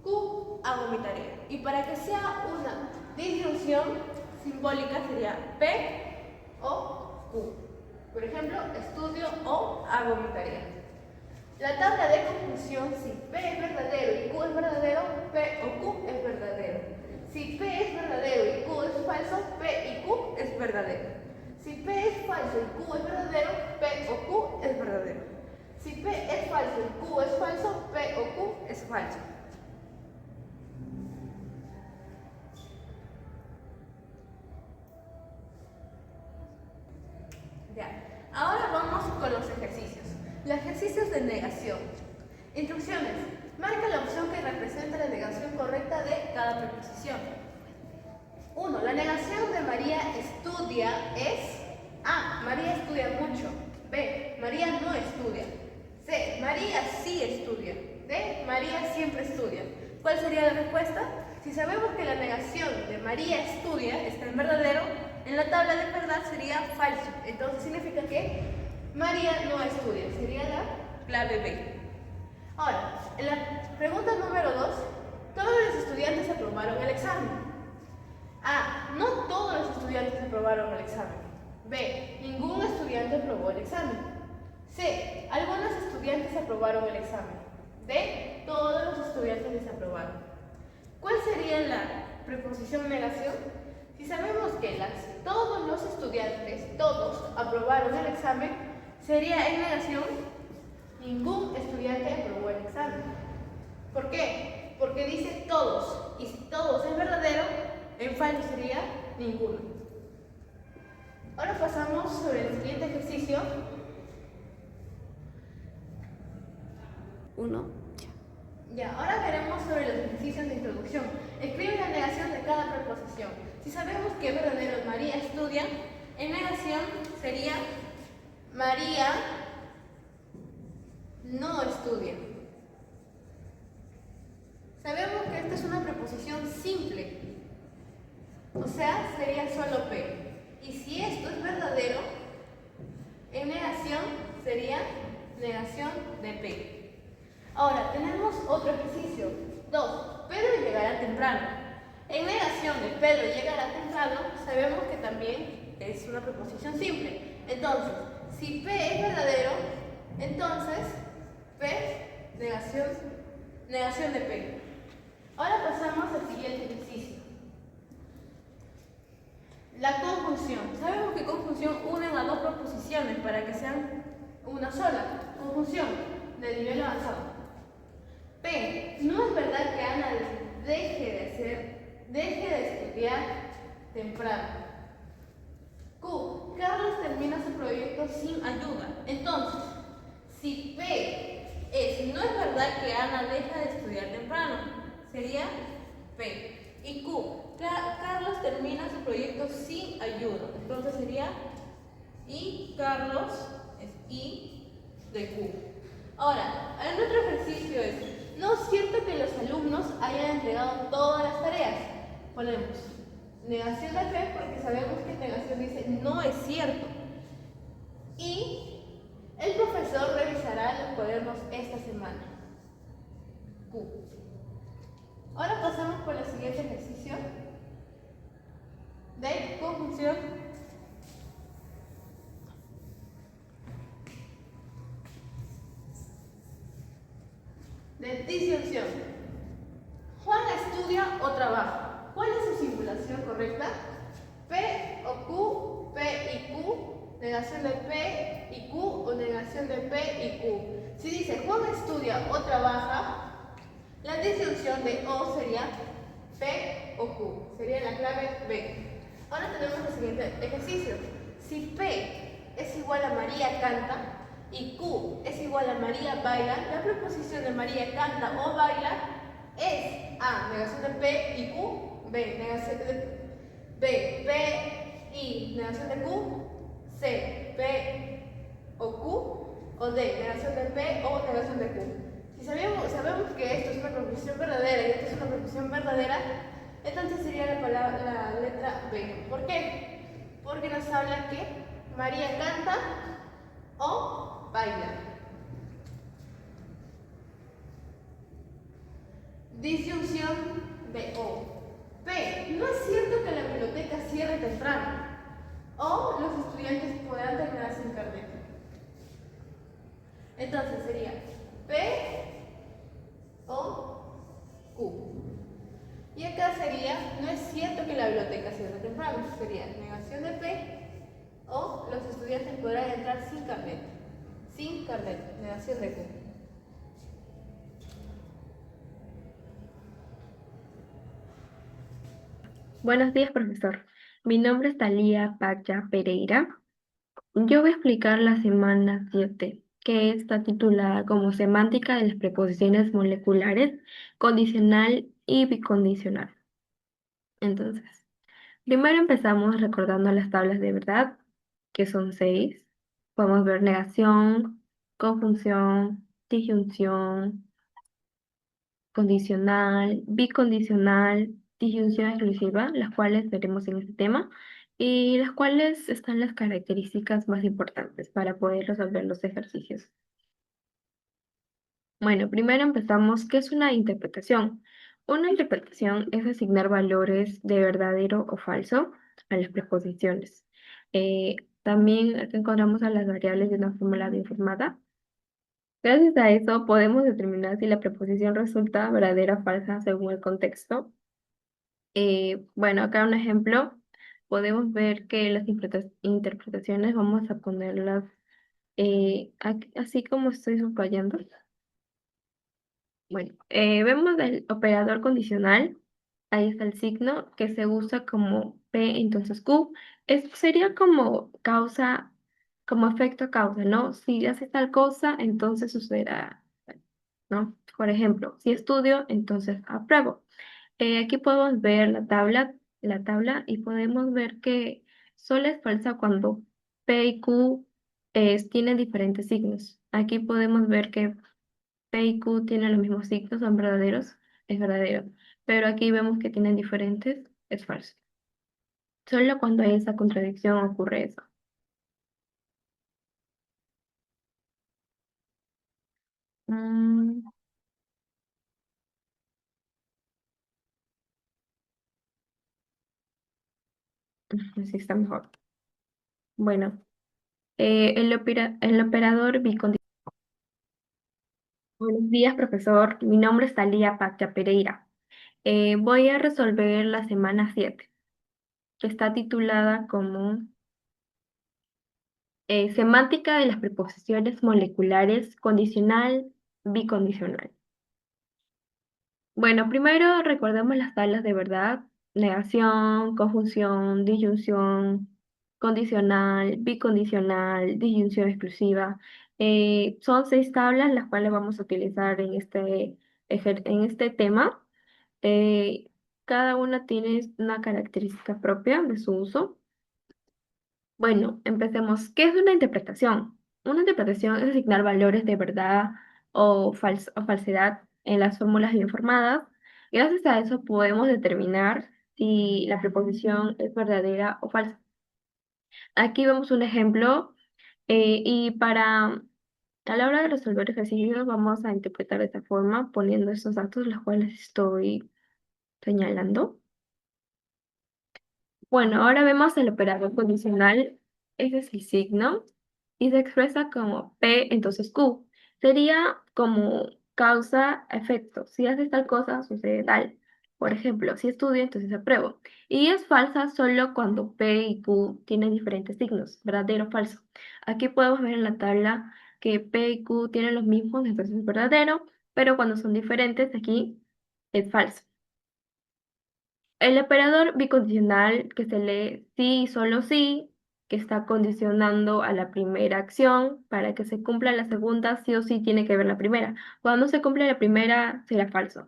Q, hago mi tarea. Y para que sea una disyunción simbólica sería P o Q. Por ejemplo, estudio o hago mi tarea. La tabla de conjunción, si P es verdadero y Q es verdadero, P o Q es verdadero. Si P es verdadero y Q es falso, P y Q es verdadero. Si P es falso y Q es verdadero, P o Q es verdadero. Si P es falso y Q es falso, P o Q es falso. Ya. Ahora vamos con los ejercicios. Los ejercicios de negación. Instrucciones. Marca la opción que representa la negación correcta de cada preposición. 1. La negación de María estudia es A. María estudia mucho. B. María no estudia. C. María sí estudia. D. María siempre estudia. ¿Cuál sería la respuesta? Si sabemos que la negación de María estudia está en verdadero, en la tabla de verdad sería falso. Entonces significa que María no estudia. Sería la clave B. Ahora, en la pregunta número 2, todos los estudiantes aprobaron el examen. A. No todos los estudiantes aprobaron el examen. B. Ningún estudiante aprobó el examen. C. Algunos estudiantes aprobaron el examen. D. Todos los estudiantes desaprobaron. ¿Cuál sería la preposición negación? Si sabemos que todos los estudiantes, todos, aprobaron el examen, sería en negación, ningún estudiante aprobó el examen. ¿Por qué? Porque dice todos, y si todos es verdadero, en falso sería ninguno. Ahora pasamos sobre el siguiente ejercicio. 1. Ya, ahora veremos sobre los ejercicios de introducción. Escribe la negación de cada preposición. Si sabemos que es verdadero María estudia, en negación sería María no estudia. Sabemos que esta es una preposición simple, o sea, sería solo P. Y si esto es verdadero, en negación sería negación de P. Ahora, tenemos otro ejercicio. 2. Pedro llegará temprano. En negación de Pedro llegará temprano, sabemos que también es una preposición simple. Entonces, si P es verdadero, entonces P, negación de P. Ahora pasamos al siguiente ejercicio. La conjunción. Sabemos que conjunción unen a dos proposiciones para que sean una sola. Conjunción de nivel avanzado. P. No es verdad que Ana deje de estudiar temprano. Q. Carlos termina su proyecto sin ayuda. Entonces, si P es no es verdad que Ana deja de estudiar temprano, sería P. Y Q. Carlos termina su proyecto sin ayuda. Entonces sería I. Carlos es I de Q. Ahora, el otro ejercicio es: no es cierto que los alumnos hayan entregado todas las tareas. Ponemos negación de P porque sabemos que negación dice no es cierto. Y el profesor revisará los cuadernos esta semana. Q. Ahora pasamos por el siguiente ejercicio de conjunción. De disyunción. Juan estudia o trabaja. ¿Cuál es su singulación correcta? P o Q, P y Q, negación de P y Q o negación de P y Q. Si dice Juan estudia o trabaja, la disyunción de O sería P o Q. Sería la clave B. Ahora tenemos el siguiente ejercicio. Si P es igual a María canta y Q es igual a María baila, la preposición de María canta o baila es A, negación de P y Q, B, negación de P y negación de Q, C, P o Q, o D, negación de P o negación de Q. Si sabemos que esto es una proposición verdadera y esto es una proposición verdadera, entonces sería la letra B. ¿Por qué? Porque nos habla que María canta o baila. Disyunción de O. P. No es cierto que la biblioteca cierre temprano. O los estudiantes podrán terminar sin carnet. Entonces sería P o Q. Y acá sería, no es cierto que la biblioteca cierre temprano. Sería negación de P o los estudiantes podrán entrar sin carnet. Sin carnet, negación de Q. Buenos días, profesor. Mi nombre es Talía Pacha Pereira. Yo voy a explicar la semana 7, que está titulada como Semántica de las preposiciones moleculares, condicional y bicondicional. Entonces, primero empezamos recordando las tablas de verdad, que son 6. Podemos ver negación, conjunción, disyunción, condicional, bicondicional, disyunción exclusiva, las cuales veremos en este tema, y las cuales están las características más importantes para poder resolver los ejercicios. Bueno, primero empezamos, ¿qué es una interpretación? Una interpretación es asignar valores de verdadero o falso a las preposiciones. Eh, También aquí encontramos a las variables de una fórmula bien formada. Gracias a eso podemos determinar si la preposición resulta verdadera o falsa según el contexto. Bueno, acá un ejemplo, podemos ver que las interpretaciones vamos a ponerlas así como estoy subrayando. Bueno, vemos el operador condicional, ahí está el signo que se usa como P, entonces Q, sería como causa, como efecto causa, ¿no? Si hace tal cosa, entonces sucederá, ¿no? Por ejemplo, si estudio, entonces apruebo. Aquí podemos ver la tabla y podemos ver que solo es falsa cuando P y Q tienen diferentes signos. Aquí podemos ver que P y Q tienen los mismos signos, son verdaderos, es verdadero. Pero aquí vemos que tienen diferentes, es falso. Solo cuando hay esa contradicción ocurre eso. Mm, Así está mejor. Bueno, el operador bicondicional. Buenos días, profesor. Mi nombre es Talía Pacha Pereira. Voy a resolver la semana 7, que está titulada como Semántica de las preposiciones moleculares condicional, bicondicional. Bueno, primero recordemos las tablas de verdad: negación, conjunción, disyunción, condicional, bicondicional, disyunción exclusiva. Son 6 tablas las cuales vamos a utilizar en este tema. Eh, Cada una tiene una característica propia de su uso. Bueno, empecemos. ¿Qué es una interpretación? Una interpretación es asignar valores de verdad o falsedad en las fórmulas bien formadas. Gracias a eso podemos determinar si la preposición es verdadera o falsa. Aquí vemos un ejemplo y a la hora de resolver ejercicios vamos a interpretar de esta forma poniendo estos datos los cuales estoy señalando. Bueno, ahora vemos el operador condicional. Ese es el signo y se expresa como P, entonces Q. Sería como causa-efecto. Si haces tal cosa, sucede tal. Por ejemplo, si estudio, entonces apruebo. Y es falsa solo cuando P y Q tienen diferentes signos, verdadero o falso. Aquí podemos ver en la tabla que P y Q tienen los mismos, entonces es verdadero, pero cuando son diferentes, aquí es falso. El operador bicondicional que se lee sí y solo sí, que está condicionando a la primera acción para que se cumpla la segunda, sí o sí tiene que ver la primera. Cuando no se cumple la primera, será falso.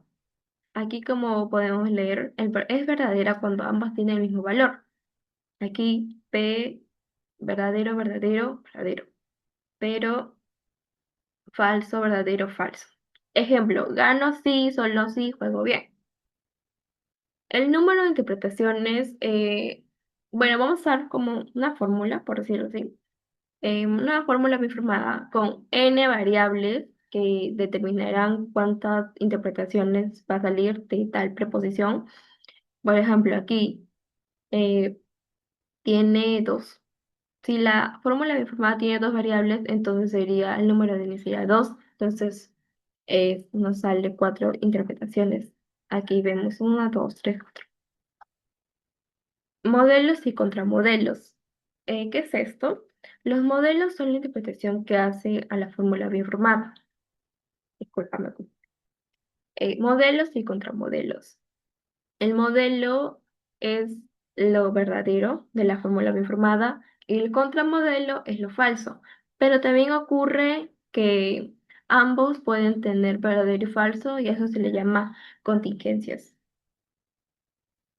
Aquí, como podemos leer, es verdadera cuando ambas tienen el mismo valor. Aquí, P, verdadero, verdadero, verdadero. Pero falso, verdadero, falso. Ejemplo, gano sí, solo sí, juego bien. El número de interpretaciones, bueno, vamos a usar como una fórmula, por decirlo así. Una fórmula bien formada con n variables que determinarán cuántas interpretaciones va a salir de tal preposición. Por ejemplo, aquí eh, tiene dos. Si la fórmula bien formada tiene dos variables, entonces sería el número de n sería 2. Entonces nos sale cuatro interpretaciones. Aquí vemos una, dos, tres, cuatro. Modelos y contramodelos. ¿Qué es esto? Los modelos son la interpretación que hace a la fórmula bien formada. Discúlpame. Modelos y contramodelos. El modelo es lo verdadero de la fórmula bien formada y el contramodelo es lo falso. Pero también ocurre que ambos pueden tener verdadero y falso y eso se le llama contingencias.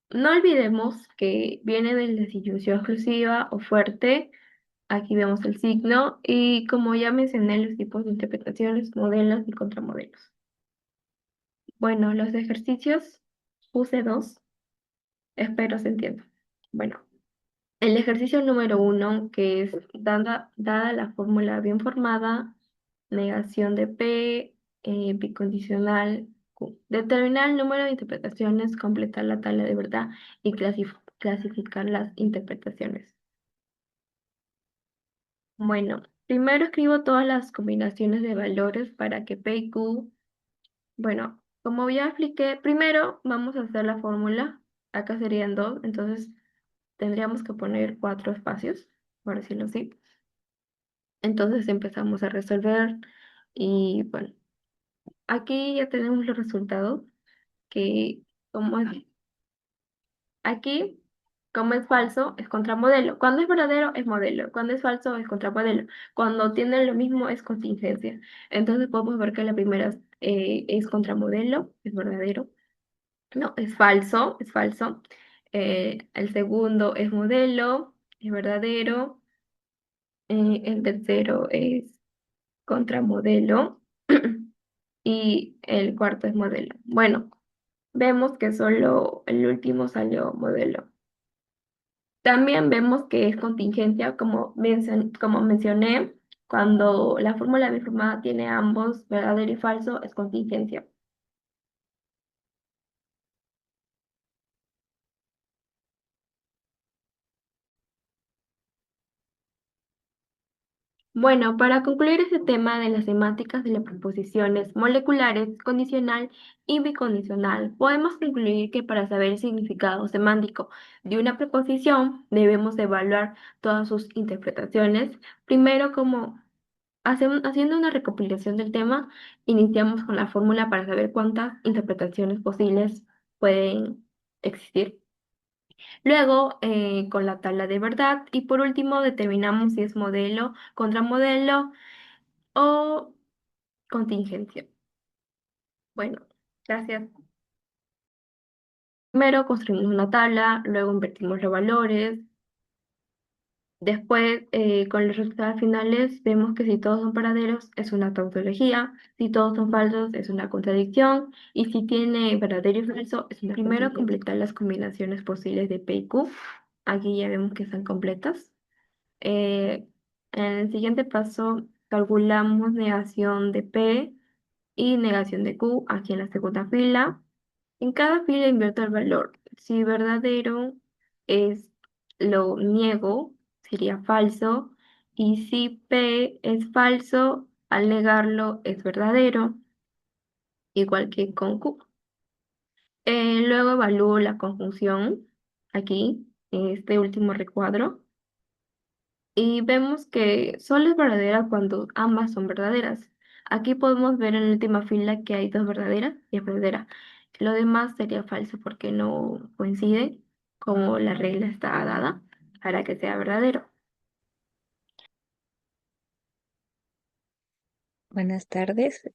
No olvidemos que viene de la disyunción exclusiva o fuerte. Aquí vemos el signo y como ya mencioné los tipos de interpretaciones, modelos y contramodelos. Bueno, los ejercicios puse dos, espero se entienda. Bueno, el ejercicio número 1, que es dada la fórmula bien formada, negación de P, bicondicional Q. Determinar el número de interpretaciones, completar la tabla de verdad y clasificar las interpretaciones. Bueno, primero escribo todas las combinaciones de valores para que P y Q, bueno, como ya expliqué, primero vamos a hacer la fórmula. Acá serían dos, entonces tendríamos que poner cuatro espacios, por decirlo así. Entonces empezamos a resolver y bueno, aquí ya tenemos los resultados que como es aquí, como es falso, es contramodelo. Cuando es verdadero, es modelo. Cuando es falso, es contramodelo. Cuando tienen lo mismo, es contingencia. Entonces podemos ver que la primera es contramodelo, es verdadero. No, es falso, es falso. El segundo es modelo, es verdadero. El tercero es contramodelo. Y el cuarto es modelo. Bueno, vemos que solo el último salió modelo. También vemos que es contingencia, como mencioné, cuando la fórmula biformada tiene ambos verdadero y falso, es contingencia. Bueno, para concluir este tema de las semánticas de las proposiciones moleculares, condicional y bicondicional, podemos concluir que para saber el significado semántico de una preposición debemos evaluar todas sus interpretaciones. Primero, como haciendo una recopilación del tema, iniciamos con la fórmula para saber cuántas interpretaciones posibles pueden existir. Luego, con la tabla de verdad. Y por último, determinamos si es modelo, contramodelo o contingencia. Bueno, gracias. Primero construimos una tabla, luego invertimos los valores. Después, con los resultados finales, vemos que si todos son verdaderos es una tautología, si todos son falsos es una contradicción, y si tiene verdadero y falso es una Primero, completar las combinaciones posibles de P y Q. Aquí ya vemos que están completas. En el siguiente paso, calculamos negación de P y negación de Q aquí en la segunda fila. En cada fila invierto el valor. Si verdadero es lo niego, sería falso. Y si P es falso, al negarlo es verdadero, igual que con Q. Luego evalúo la conjunción aquí, en este último recuadro. Y vemos que solo es verdadera cuando ambas son verdaderas. Aquí podemos ver en la última fila que hay dos verdaderas y es verdadera. Lo demás sería falso porque no coincide como la regla está dada para que sea verdadero. Buenas tardes.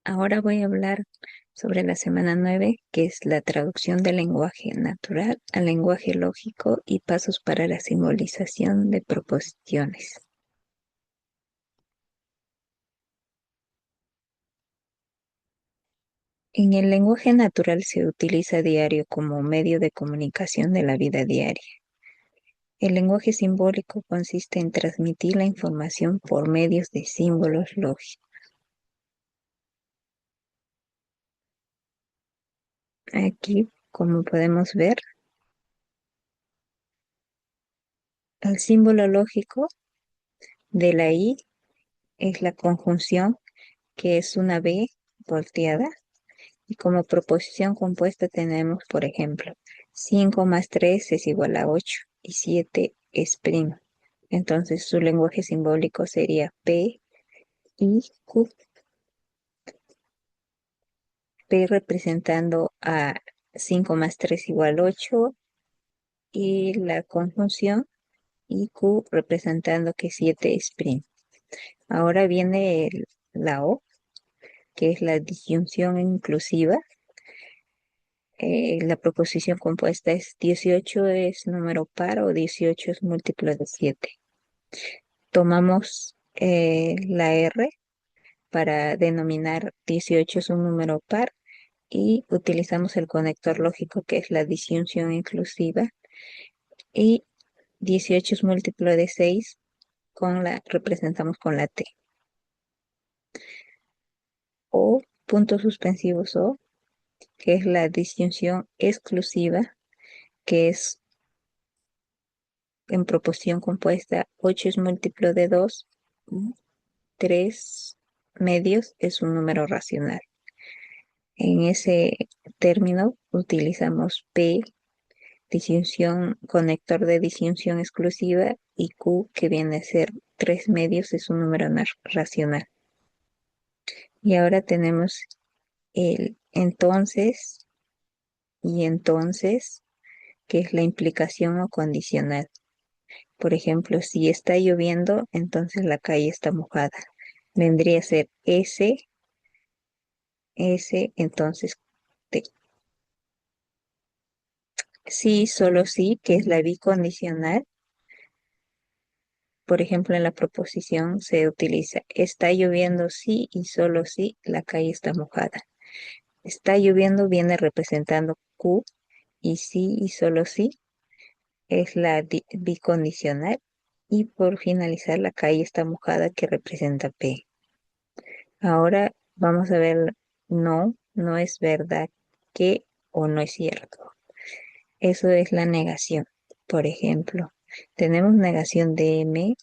Ahora voy a hablar sobre la semana 9, que es la traducción del lenguaje natural al lenguaje lógico y pasos para la simbolización de proposiciones. En el lenguaje natural se utiliza a diario como medio de comunicación de la vida diaria. El lenguaje simbólico consiste en transmitir la información por medios de símbolos lógicos. Aquí, como podemos ver, el símbolo lógico de la I es la conjunción, que es una B volteada, y como proposición compuesta tenemos, por ejemplo, 5 más 3 es igual a 8 y 7 es primo. Entonces su lenguaje simbólico sería P y Q. P representando a 5 más 3 igual a 8 y la conjunción, y Q representando que 7 es primo. Ahora viene la O, que es la disyunción inclusiva. La proposición compuesta es 18 es número par o 18 es múltiplo de 7. Tomamos la R para denominar 18 es un número par y utilizamos el conector lógico, que es la disyunción inclusiva, y 18 es múltiplo de 6, representamos con la T. O puntos suspensivos O, que es la disyunción exclusiva, que es en proporción compuesta. 8 es múltiplo de 2, 3 medios es un número racional. En ese término utilizamos P, disyunción, conector de disyunción exclusiva, y Q, que viene a ser 3 medios, es un número racional. Y ahora tenemos el entonces y entonces, que es la implicación o condicional. Por ejemplo, si está lloviendo, entonces la calle está mojada. Vendría a ser entonces T. Sí, solo sí, que es la bicondicional. Por ejemplo, en la proposición se utiliza está lloviendo sí y solo sí la calle está mojada. Está lloviendo viene representando Q, y sí y solo sí es la bicondicional. Y por finalizar, la calle está mojada, que representa P. Ahora vamos a ver no, no es verdad que, o no es cierto. Eso es la negación. Por ejemplo, tenemos negación de M,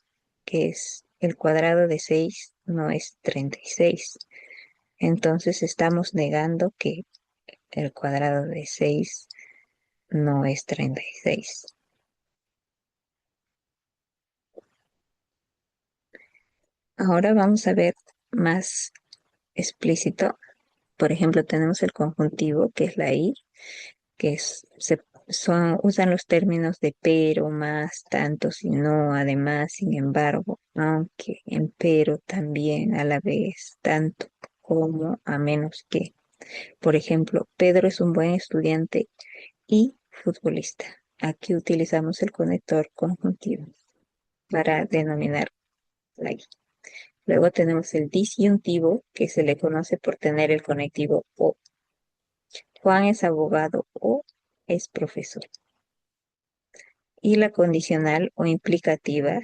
que es el cuadrado de 6 no es 36. Entonces estamos negando que el cuadrado de 6 no es 36. Ahora vamos a ver más explícito. Por ejemplo, tenemos el conjuntivo, que es la I, que usan los términos de pero, más, tanto, si no, además, sin embargo, aunque, empero, también, a la vez, tanto, como, a menos que. Por ejemplo, Pedro es un buen estudiante y futbolista. Aquí utilizamos el conector conjuntivo para denominar la I. Luego tenemos el disyuntivo, que se le conoce por tener el conectivo o. Juan es abogado o es profesor. Y la condicional o implicativa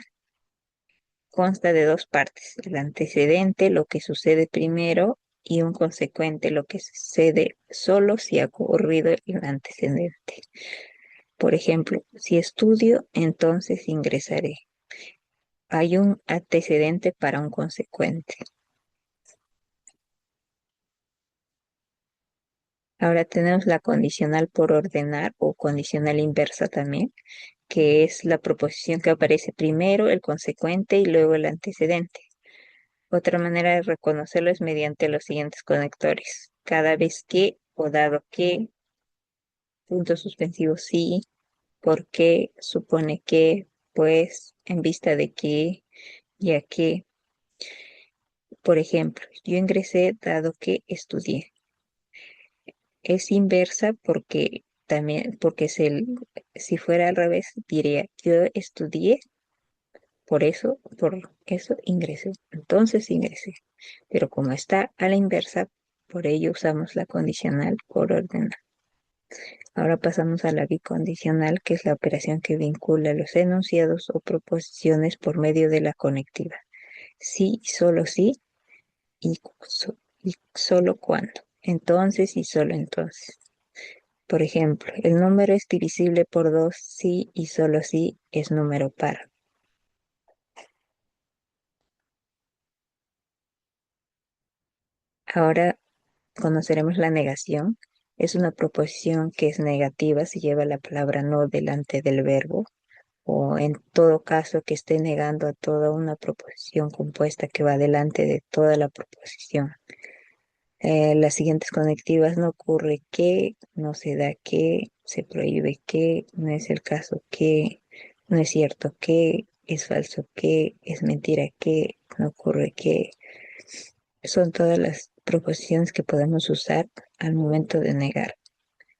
consta de dos partes: el antecedente, lo que sucede primero, y un consecuente, lo que sucede solo si ha ocurrido el antecedente. Por ejemplo, si estudio, entonces ingresaré. Hay un antecedente para un consecuente. Ahora tenemos la condicional por ordenar o condicional inversa también, que es la proposición que aparece primero, el consecuente y luego el antecedente. Otra manera de reconocerlo es mediante los siguientes conectores. Cada vez que o dado que, punto suspensivo sí, por qué, supone que, pues, en vista de que, ya que, por ejemplo, yo ingresé dado que estudié. Es inversa porque también, porque si fuera al revés, diría yo estudié, por eso ingresé. Entonces ingresé. Pero como está a la inversa, por ello usamos la condicional por ordenar. Ahora pasamos a la bicondicional, que es la operación que vincula los enunciados o proposiciones por medio de la conectiva. Sí y solo sí y solo cuando. Entonces y solo entonces. Por ejemplo, el número es divisible por 2 si y solo si es número par. Ahora conoceremos la negación. Es una proposición que es negativa si lleva la palabra no delante del verbo, o en todo caso que esté negando a toda una proposición compuesta que va delante de toda la proposición. Las siguientes conectivas: no ocurre que, no se da que, se prohíbe que, no es el caso que, no es cierto que, es falso que, es mentira que, no ocurre que. Son todas las proposiciones que podemos usar al momento de negar.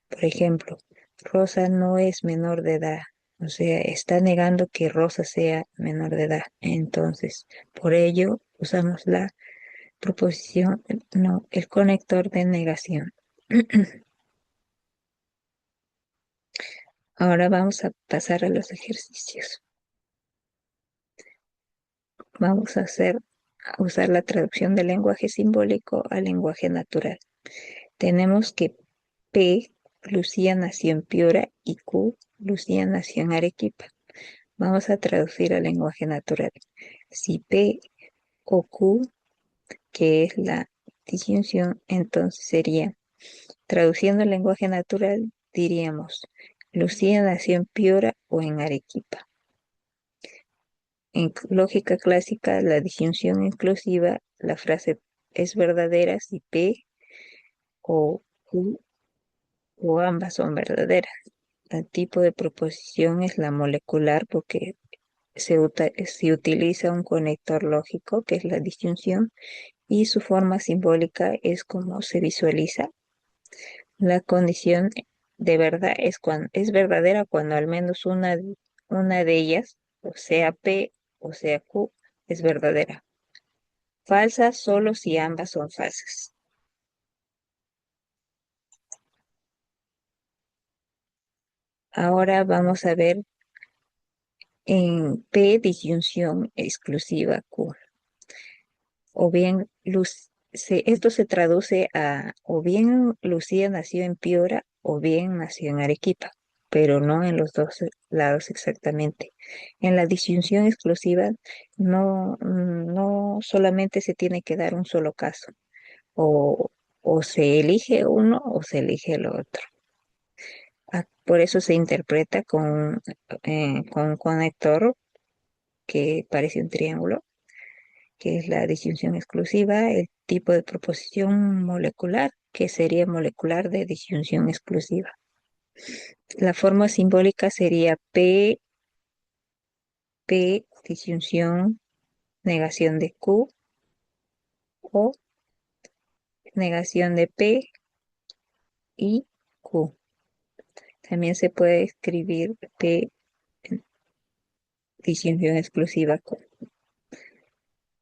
Por ejemplo, Rosa no es menor de edad. O sea, está negando que Rosa sea menor de edad. Entonces, por ello usamos la proposición, no, el conector de negación. Ahora vamos a pasar a los ejercicios. Vamos a usar la traducción del lenguaje simbólico al lenguaje natural. Tenemos que P, Lucía nació en Piura, y Q, Lucía nació en Arequipa. Vamos a traducir al lenguaje natural. Si P o Q, que es la disyunción, entonces sería, traduciendo al lenguaje natural, diríamos, Lucía nació en Piura o en Arequipa. En lógica clásica, la disyunción inclusiva, la frase es verdadera si P o Q o ambas son verdaderas. El tipo de proposición es la molecular porque se utiliza un conector lógico, que es la disyunción, y su forma simbólica es como se visualiza. La condición de verdad es verdadera cuando al menos una de ellas, o sea P o sea Q, es verdadera. Falsa solo si ambas son falsas. Ahora vamos a ver en P disyunción exclusiva Q. O bien esto se traduce a o bien Lucía nació en Piura o bien nació en Arequipa, pero no en los dos lados exactamente. En la disyunción exclusiva no solamente se tiene que dar un solo caso, o, o se elige uno o se elige el otro. Por eso se interpreta con un conector que parece un triángulo, que es la disyunción exclusiva, el tipo de proposición molecular, que sería molecular de disyunción exclusiva. La forma simbólica sería P, disyunción, negación de Q, o negación de P y Q. También se puede escribir P, disyunción exclusiva Q.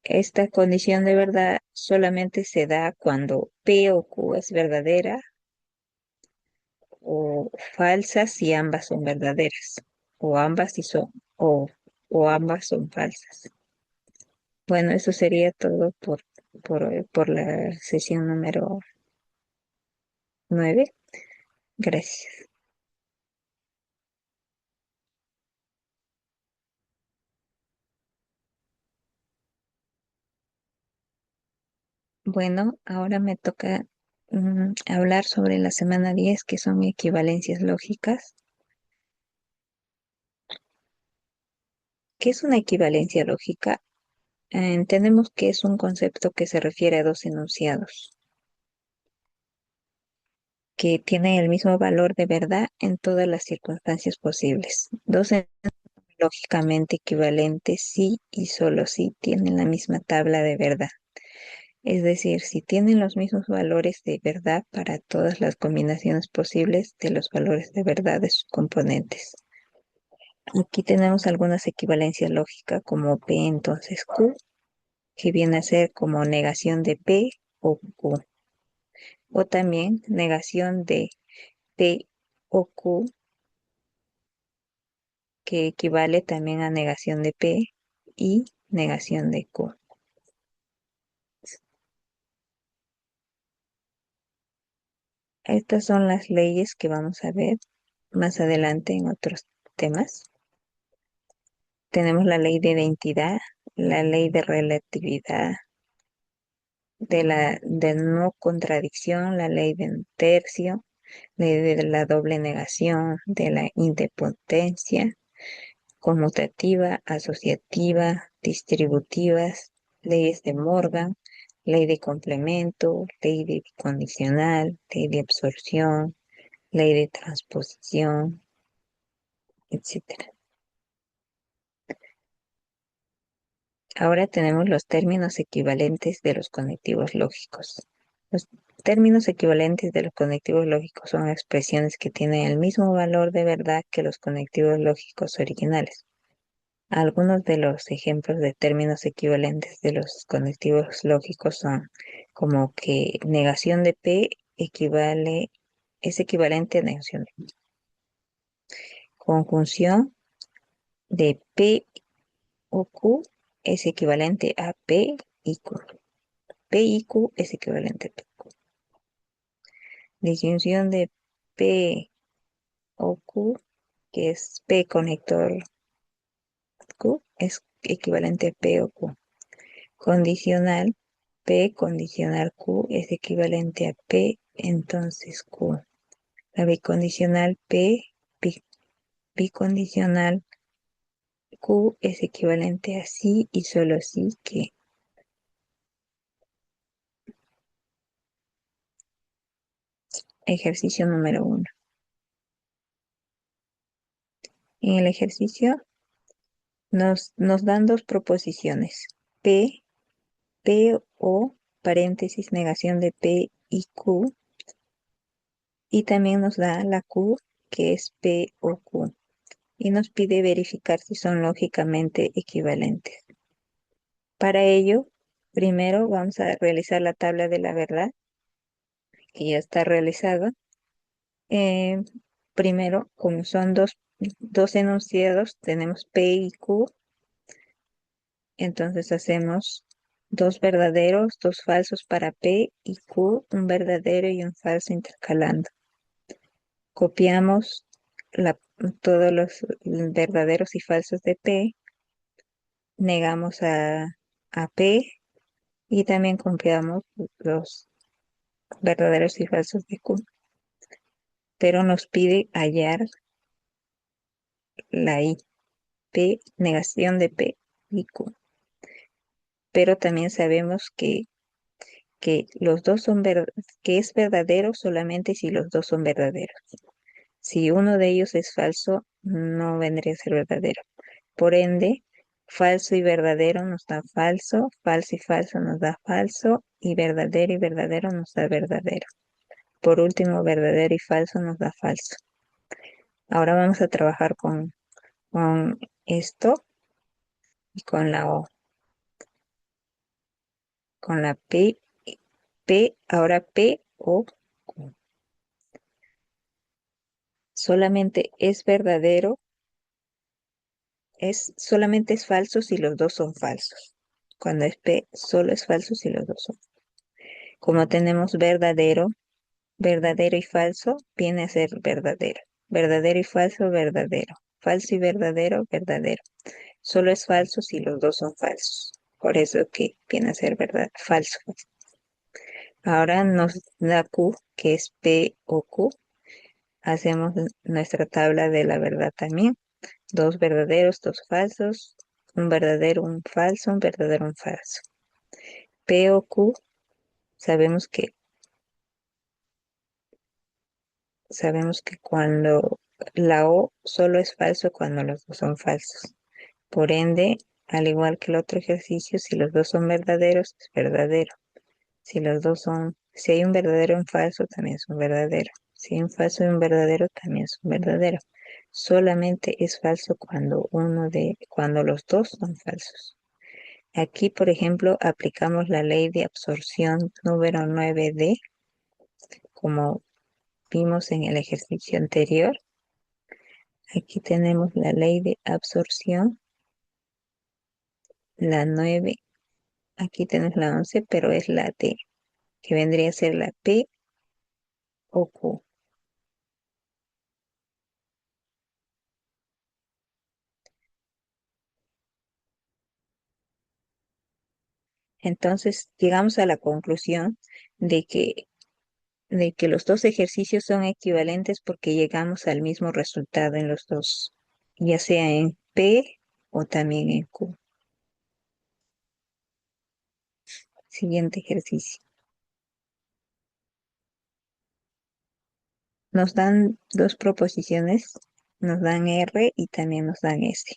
Esta condición de verdad solamente se da cuando P o Q es verdadera o falsas si ambas son verdaderas, o ambas si son, o ambas son falsas. Bueno, eso sería todo por la sesión número 9. Gracias. Bueno, ahora me toca hablar sobre la semana 10, que son equivalencias lógicas. ¿Qué es una equivalencia lógica? Entendemos que es un concepto que se refiere a dos enunciados. que tienen el mismo valor de verdad en todas las circunstancias posibles. Dos lógicamente equivalentes si y solo si tienen la misma tabla de verdad. Es decir, si tienen los mismos valores de verdad para todas las combinaciones posibles de los valores de verdad de sus componentes. Aquí tenemos algunas equivalencias lógicas como P entonces Q, que viene a ser como negación de P o Q. O también negación de P o Q, que equivale también a negación de P y negación de Q. Estas son las leyes que vamos a ver más adelante en otros temas. Tenemos la ley de identidad, la ley de relatividad, de no contradicción, la ley de un tercio, ley de la doble negación, de la independencia, conmutativa, asociativa, distributivas, leyes de Morgan, ley de complemento, ley de bicondicional, ley de absorción, ley de transposición, etcétera. Ahora tenemos los términos equivalentes de los conectivos lógicos. Los términos equivalentes de los conectivos lógicos son expresiones que tienen el mismo valor de verdad que los conectivos lógicos originales. Algunos de los ejemplos de términos equivalentes de los conectivos lógicos son como que negación de P es equivalente a negación de P. Conjunción de P o Q es equivalente a P y Q. P y Q es equivalente a P. Disyunción de P o Q, que es P conector Q, es equivalente a P o Q. Condicional, P condicional Q es equivalente a P, entonces Q. La bicondicional bicondicional Q es equivalente a sí y solo sí que. Ejercicio número 1. En el ejercicio nos dan dos proposiciones, P o paréntesis negación de P y Q, y también nos da la Q que es P o Q, y nos pide verificar si son lógicamente equivalentes. Para ello, primero vamos a realizar la tabla de la verdad, que ya está realizada. Eh, Primero, como son dos enunciados, tenemos P y Q, entonces hacemos dos verdaderos, dos falsos para P y Q, un verdadero y un falso intercalando. Copiamos todos los verdaderos y falsos de P, negamos a P y también copiamos los verdaderos y falsos de Q. Pero nos pide hallar la I, P, negación de P y Q. Pero también sabemos que los dos son que es verdadero solamente si los dos son verdaderos. Si uno de ellos es falso, no vendría a ser verdadero. Por ende, falso y verdadero nos da falso, falso y falso nos da falso, y verdadero nos da verdadero. Por último, verdadero y falso nos da falso. Ahora vamos a trabajar con esto y con la O. Con la ahora P o Q. Solamente es verdadero, solamente es falso si los dos son falsos. Cuando es P, solo es falso si los dos son. Como tenemos verdadero y falso, viene a ser verdadero. Verdadero y falso, verdadero. Falso y verdadero, verdadero. Solo es falso si los dos son falsos. Por eso que viene a ser verdad, falso. Ahora nos da Q, que es P o Q. Hacemos nuestra tabla de la verdad también. Dos verdaderos, dos falsos. Un verdadero, un falso, un verdadero, un falso. P o Q, sabemos que sabemos que cuando la O solo es falso cuando los dos son falsos. Por ende, al igual que el otro ejercicio, si los dos son verdaderos, es verdadero. Si hay un verdadero y un falso, también es un verdadero. Si hay un falso y un verdadero, también es un verdadero. Solamente es falso cuando los dos son falsos. Aquí, por ejemplo, aplicamos la ley de absorción número 9D, como vimos en el ejercicio anterior. Aquí tenemos la ley de absorción, la 9. Aquí tenemos la 11, pero es la D, que vendría a ser la P o Q. Entonces, llegamos a la conclusión de que, de que los dos ejercicios son equivalentes porque llegamos al mismo resultado en los dos, ya sea en P o también en Q. Siguiente ejercicio. Nos dan dos proposiciones, nos dan R y también nos dan S.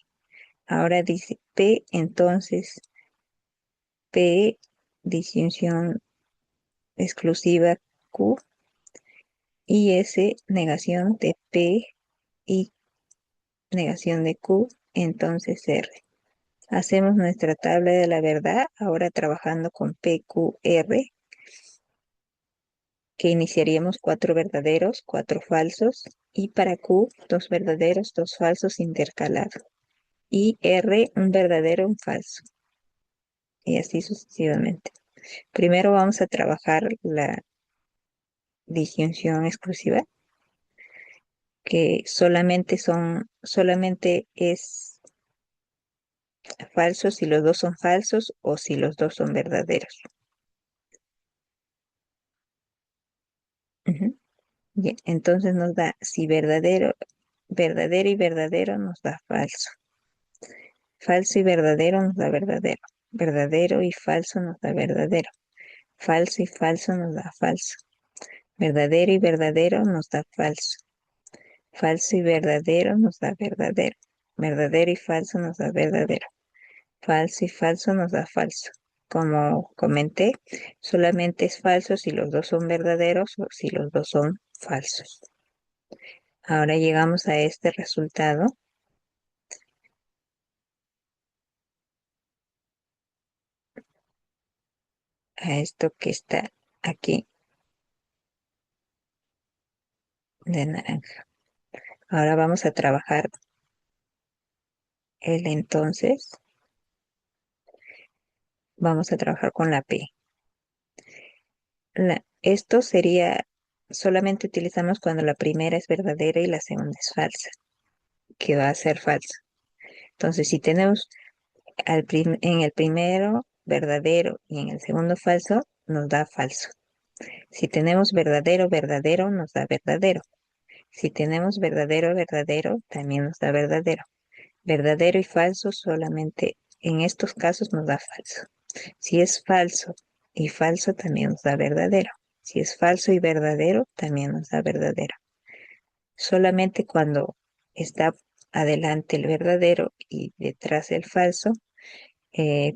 Ahora dice P, entonces P, disyunción exclusiva Q, y S, negación de P y negación de Q, entonces R. Hacemos nuestra tabla de la verdad, ahora trabajando con PQR, que iniciaríamos 4 verdaderos, 4 falsos, y para Q, 2 verdaderos, 2 falsos intercalados. Y R, un verdadero, un falso. Y así sucesivamente. Primero vamos a trabajar la disyunción exclusiva, que solamente es falso si los dos son falsos o si los dos son verdaderos. Ujú. Bien, entonces nos da si verdadero, verdadero y verdadero nos da falso. Falso y verdadero nos da verdadero. Verdadero y falso nos da verdadero. Falso y falso nos da falso. Verdadero y verdadero nos da falso. Falso y verdadero nos da verdadero. Verdadero y falso nos da verdadero. Falso y falso nos da falso. Como comenté, solamente es falso si los dos son verdaderos o si los dos son falsos. Ahora llegamos a este resultado. A esto que está aquí de naranja. Ahora vamos a trabajar el entonces. Vamos a trabajar con la P. Esto sería, solamente utilizamos cuando la primera es verdadera y la segunda es falsa, que va a ser falsa. Entonces, si tenemos en el primero verdadero y en el segundo falso, nos da falso. Si tenemos verdadero, verdadero, nos da verdadero. Si tenemos verdadero, verdadero, también nos da verdadero. Verdadero y falso solamente en estos casos nos da falso. Si es falso y falso, también nos da verdadero. Si es falso y verdadero, también nos da verdadero. Solamente cuando está adelante el verdadero y detrás el falso,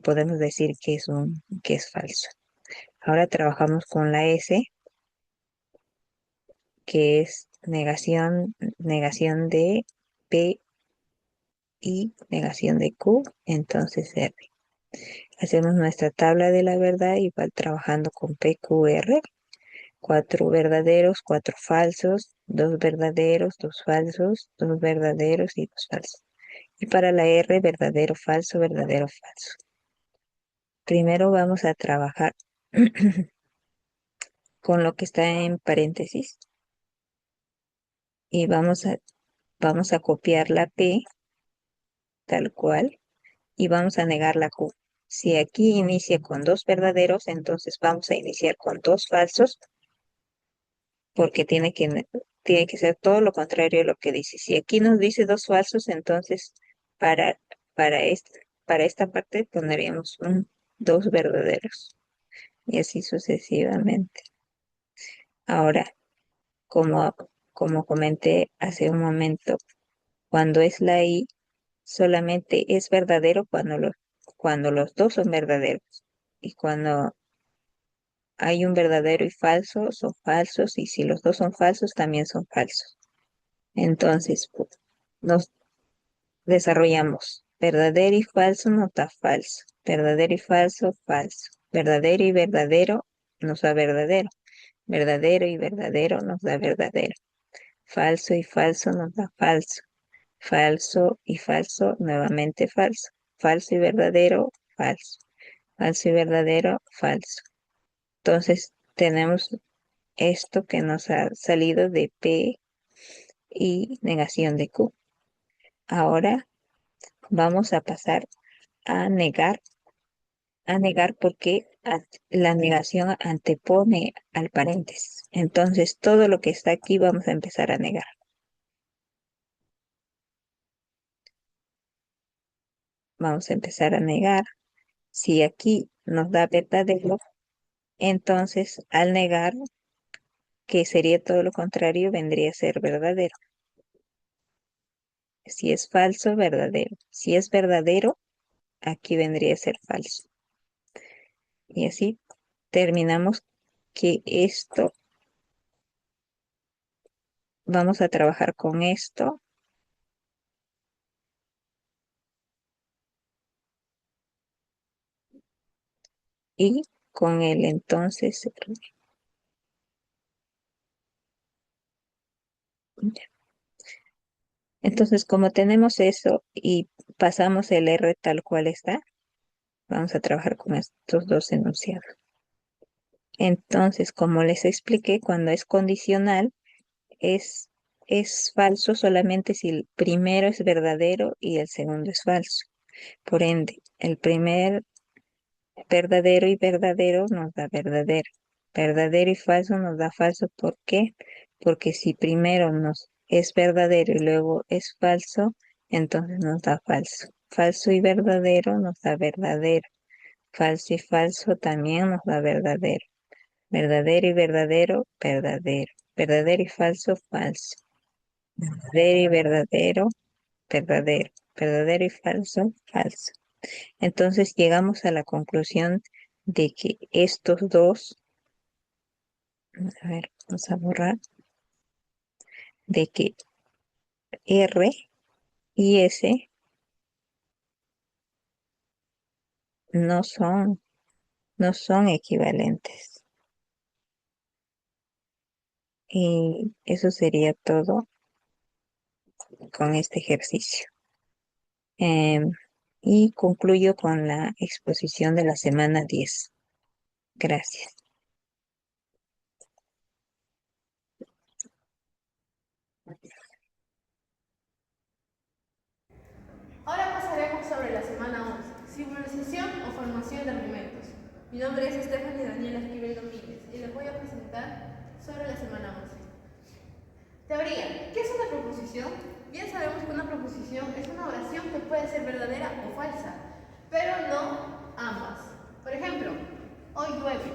podemos decir que es falso. Ahora trabajamos con la S, que es negación de P y negación de Q, entonces R. Hacemos nuestra tabla de la verdad igual trabajando con PQR. 4 verdaderos, 4 falsos, 2 verdaderos, 2 falsos, 2 verdaderos y 2 falsos. Y para la R, verdadero, falso, verdadero, falso. Primero vamos a trabajar con lo que está en paréntesis y vamos a copiar la P tal cual y vamos a negar la Q. Si aquí inicia con 2 verdaderos, entonces vamos a iniciar con 2 falsos porque tiene que ser todo lo contrario de lo que dice. Si aquí nos dice 2 falsos, entonces para, para esta parte pondríamos 2 verdaderos y así sucesivamente. Ahora, como como comenté hace un momento, cuando es la I, solamente es verdadero cuando los dos son verdaderos. Y cuando hay un verdadero y falso, son falsos. Y si los dos son falsos, también son falsos. Entonces, pues, nos desarrollamos. Verdadero y falso nos da falso. Verdadero y falso, falso. Verdadero y verdadero nos da verdadero. Verdadero y verdadero nos da verdadero. Falso y falso nos da falso. Falso y falso, nuevamente falso. Falso y verdadero, falso. Falso y verdadero, falso. Entonces tenemos esto que nos ha salido de P y negación de Q. Ahora vamos a pasar a negar porque la negación antepone al paréntesis. Entonces todo lo que está aquí vamos a empezar a negar. Vamos a empezar a negar. Si aquí nos da verdadero, entonces al negar, que sería todo lo contrario, vendría a ser verdadero. Si es falso, verdadero. Si es verdadero, aquí vendría a ser falso. Y así terminamos que esto, vamos a trabajar con esto y con el entonces. Entonces, como tenemos eso y pasamos el R tal cual está, vamos a trabajar con estos dos enunciados. Entonces, como les expliqué, cuando es condicional, es, es falso solamente si el primero es verdadero y el segundo es falso. Por ende, el primer verdadero y verdadero nos da verdadero. Verdadero y falso nos da falso. ¿Por qué? Porque si primero nos es verdadero y luego es falso, entonces nos da falso. Falso y verdadero nos da verdadero. Falso y falso también nos da verdadero. Verdadero y verdadero, verdadero. Verdadero y falso, falso. Verdadero y verdadero, verdadero. Verdadero y falso, falso. Entonces llegamos a la conclusión de que estos dos, a ver, vamos a borrar, de que R y S no son, no son equivalentes. Y eso sería todo con este ejercicio. Y concluyo con la exposición de la semana 10. Gracias. Ahora pasaremos sobre la semana 11, simbolización o formación de argumentos. Mi nombre es Stephanie Daniela Esquivel Domínguez y les voy a presentar sobre la semana 11. Teoría. ¿Qué es una proposición? Bien sabemos que una proposición es una oración que puede ser verdadera o falsa, pero no ambas. Por ejemplo, hoy llueve.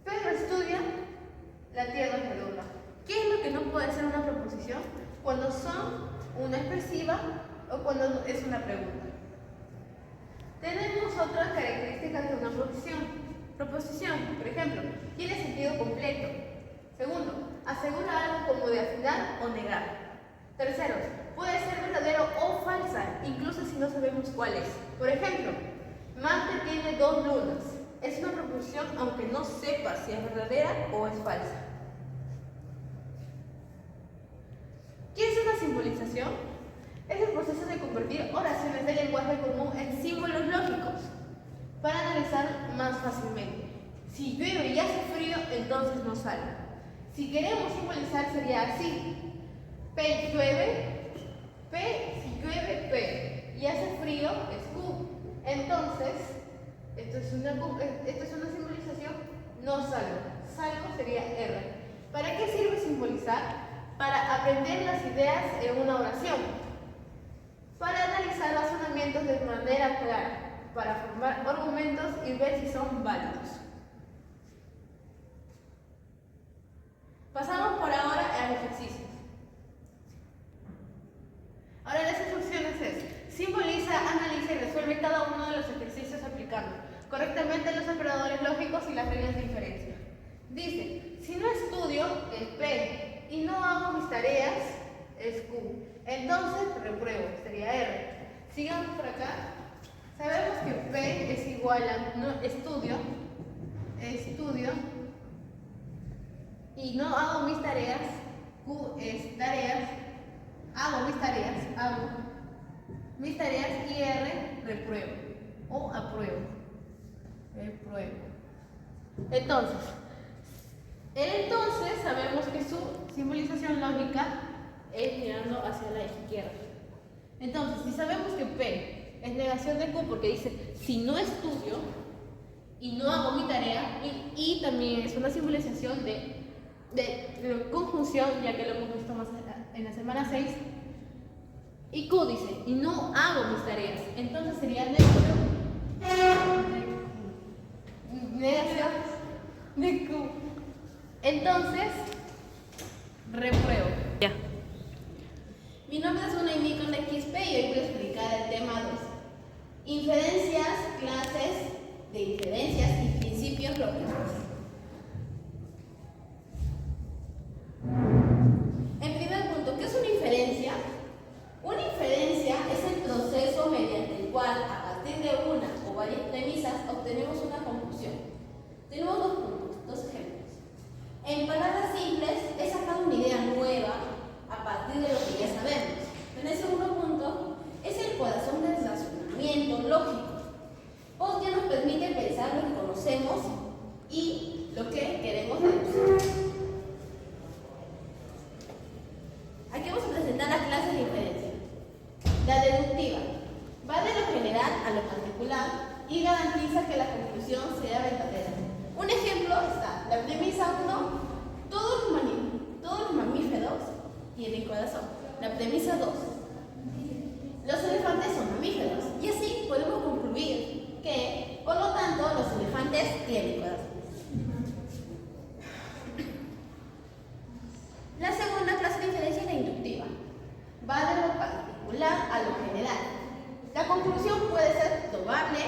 Pedro estudia, la tierra es redonda. ¿Qué es lo que no puede ser una proposición? Cuando son una expresiva o cuando es una pregunta. Tenemos otras características de una proposición, por ejemplo, tiene sentido completo. Segundo, asegura algo como de afirmar o negar. Tercero, puede ser verdadero o falsa, incluso si no sabemos cuál es. Por ejemplo, Marte tiene 2 lunas. Es una proposición aunque no sepa si es verdadera o es falsa. ¿Qué es una simbolización? Es el proceso de convertir oraciones del lenguaje común en símbolos lógicos para analizar más fácilmente. Si llueve y hace frío, entonces no salga. Si queremos simbolizar sería así. P llueve, P si llueve, P. Y hace frío es Q. Entonces, esto es una simbolización, no salgo. Salgo sería R. ¿Para qué sirve simbolizar? Para aprender las ideas en una oración. Para analizar razonamientos de manera clara. Para formar argumentos y ver si son válidos. Pasamos por ahora al correctamente los operadores lógicos y las reglas de inferencia. Dice, si no estudio, es P, y no hago mis tareas, es Q. Entonces, repruebo, sería R. Sigamos por acá. Sabemos que P es igual a no, estudio, y no hago mis tareas, Q es tareas, hago mis tareas, y R, repruebo o apruebo. Entonces sabemos que su simbolización lógica es mirando hacia la izquierda. Entonces, si sabemos que P es negación de Q porque dice si no estudio y no hago mi tarea, y también es una simbolización de conjunción, ya que lo hemos visto más en la semana 6, y Q dice y no hago mis tareas, entonces sería negación de Q. Entonces, repruebo. Ya. Mi nombre es Unai con XP y hoy voy a explicar el tema 2. Inferencias, clases de inferencias y principios lógicos. En primer punto, ¿qué es una inferencia? Una inferencia es el proceso mediante el cual, a partir de una o varias premisas, obtenemos una conclusión. Tenemos dos puntos, dos ejemplos. En palabras simples, he sacado una idea nueva a partir de lo que ya sabemos. En el segundo punto, es el corazón del razonamiento lógico, porque nos permite pensar lo que conocemos y lo que queremos deducir. Aquí vamos a presentar las clases de inferencia. La deductiva va de lo general a lo particular y garantiza que la conclusión sea verdadera. Un ejemplo está, la premisa 1, todos los mamíferos tienen corazón. La premisa 2, los elefantes son mamíferos. Y así podemos concluir que, por lo tanto, los elefantes tienen corazón. La segunda clase de inferencia es la inductiva. Va de lo particular a lo general. La conclusión puede ser probable,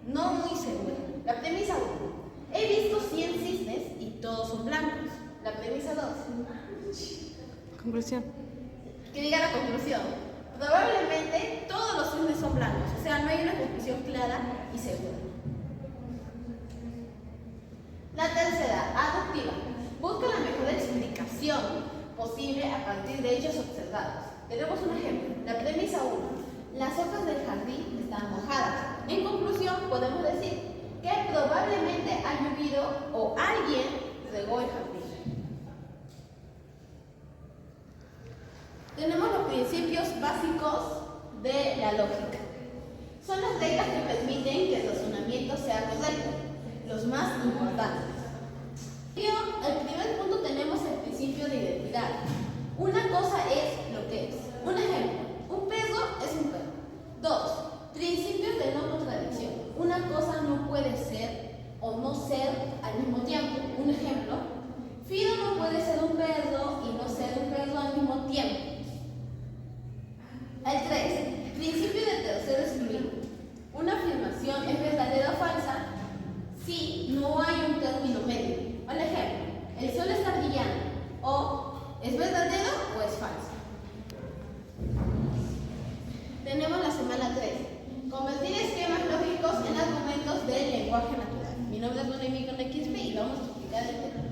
no muy segura. La premisa 1. He visto 100 cisnes y todos son blancos. La premisa 2. Conclusión. Que diga la conclusión. Probablemente todos los cisnes son blancos. O sea, no hay una conclusión clara y segura. La tercera, aductiva. Busca la mejor explicación posible a partir de hechos observados. Tenemos un ejemplo. La premisa 1. Las hojas del jardín están mojadas. En conclusión, podemos decir que probablemente ha llovido o alguien regó el jardín. Tenemos los principios básicos de la lógica. Son las reglas que permiten que el razonamiento sea correcto, los más importantes. El primer punto tenemos el principio de identidad. Una cosa es lo que es. Un ejemplo, un perro es un perro. 2. Principios de no contradicción. Una cosa no puede ser o no ser al mismo tiempo. Un ejemplo, Fido no puede ser un perro y no ser un perro al mismo tiempo. El 3. Principio de tercero excluido. Una afirmación es verdadera o falsa si no hay un término medio. Por ejemplo, el sol está brillando, o ¿es verdadero o es falso? Tenemos la semana 3. Convertir esquemas lógicos en argumentos del lenguaje natural. Mi nombre es Unai con XP y vamos a explicar el tema.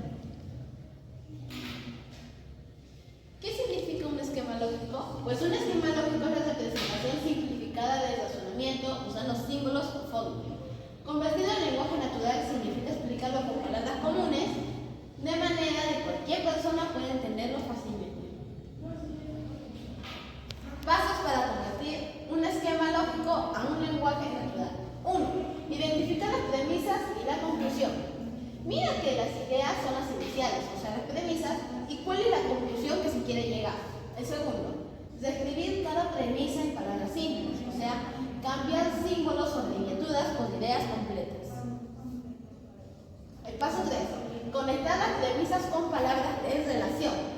¿Qué significa un esquema lógico? Pues un esquema lógico es la representación simplificada del razonamiento usando símbolos o fórmulas. Convertirlo en lenguaje natural significa explicarlo con palabras comunes, de manera que cualquier persona pueda entenderlo fácilmente. Pasos para convertir un esquema lógico a un lenguaje natural. 1. Identificar las premisas y la conclusión. Mira que las ideas son las iniciales, o sea, las premisas, y cuál es la conclusión que se quiere llegar. El segundo, describir cada premisa en palabras simples, o sea, cambiar símbolos o miniaturas por ideas completas. El paso 3. Conectar las premisas con palabras de relación.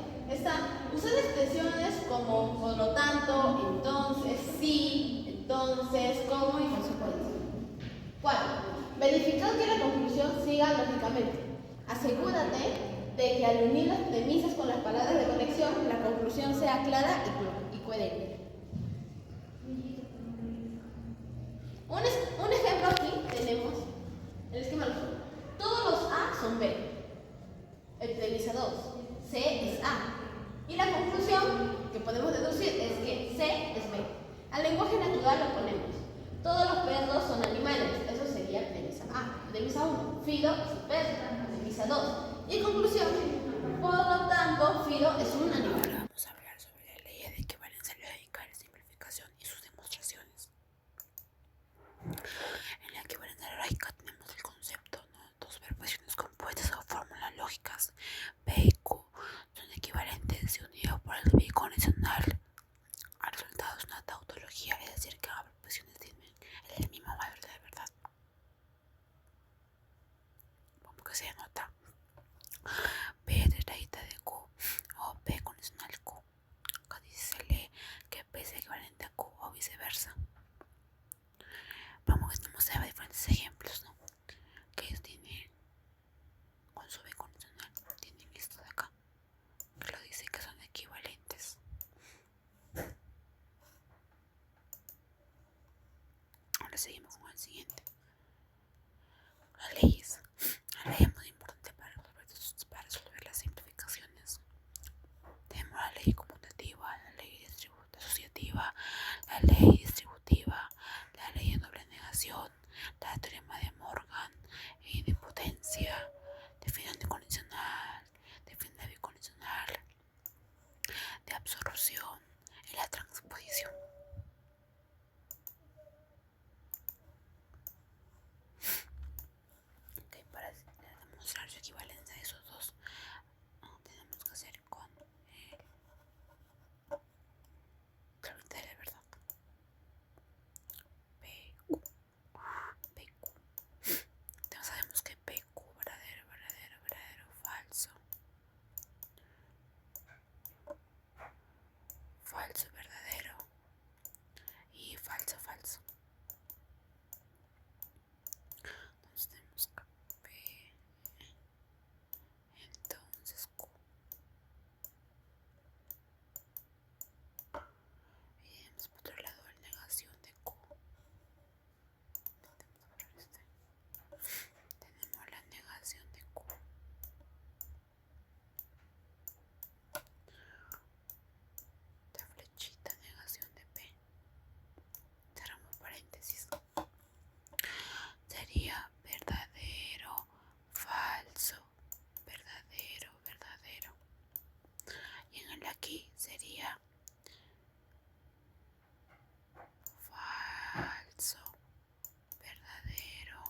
Usar expresiones como por lo tanto, entonces, sí, entonces, como y consecuencia. 4. Verificar que la conclusión siga lógicamente. Asegúrate de que al unir las premisas con las palabras de conexión, la conclusión sea clara y coherente. Un ejemplo aquí tenemos el esquema lógico. Todos los A son B. El premisa 2. C es A. Y la conclusión que podemos deducir es que C es B. Al lenguaje natural lo ponemos. Todos los perros son animales. Eso sería premisa A. Premisa 1. Fido es un perro. Premisa 2. Y conclusión. Por lo tanto, Fido es un animal. Ahora vamos a hablar sobre la ley de equivalencia lógica y simplificación y sus demostraciones. En la equivalencia lógica tenemos el concepto, ¿no? Dos proposiciones compuestas o fórmulas lógicas P y Q son equivalentes si unidos por el bicondicional al resultado de una tautología, es decir, que ambas proposiciones tienen el mismo valor de verdad. Como que se anota P de raíz de Q o P condicional Q. Acá dice se lee que P es equivalente a Q o viceversa. Vamos que tenemos diferentes ejemplos, ¿no? Que ellos tienen con su B condicional, tienen esto de acá, que lo dice que son equivalentes. Ahora seguimos con el siguiente. Las leyes. La ley es muy importante para resolver las simplificaciones. Tenemos la ley conmutativa, la ley asociativa, la ley distributiva, la ley de doble negación, la teorema de Morgan, idempotencia, definición de condicional, definición de bicondicional, de absorción y la transposición. Okay, para demostrar su equivalencia de esos dos, tenemos que hacer con el criterio de verdad. PQ. Entonces sabemos que PQ, verdadero, falso. Falso, verdadero. Y falso. Entonces tenemos que P, entonces Q. Y tenemos por otro lado la negación de Q. Tenemos la negación de Q. La flechita, negación de P. Cerramos paréntesis. Sería verdadero, falso, verdadero. Y en el de aquí sería falso, verdadero.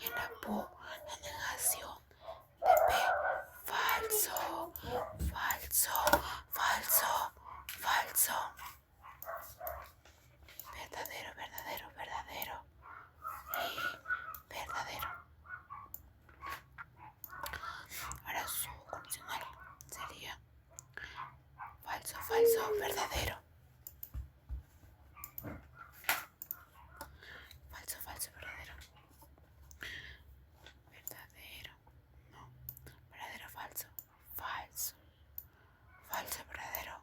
Y en la PO, la negación de P, falso. Verdadero. Y verdadero. Ahora su condicional sería falso, verdadero. Falso, verdadero. Verdadero, no. Verdadero, falso. Falso, verdadero.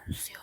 conjunción.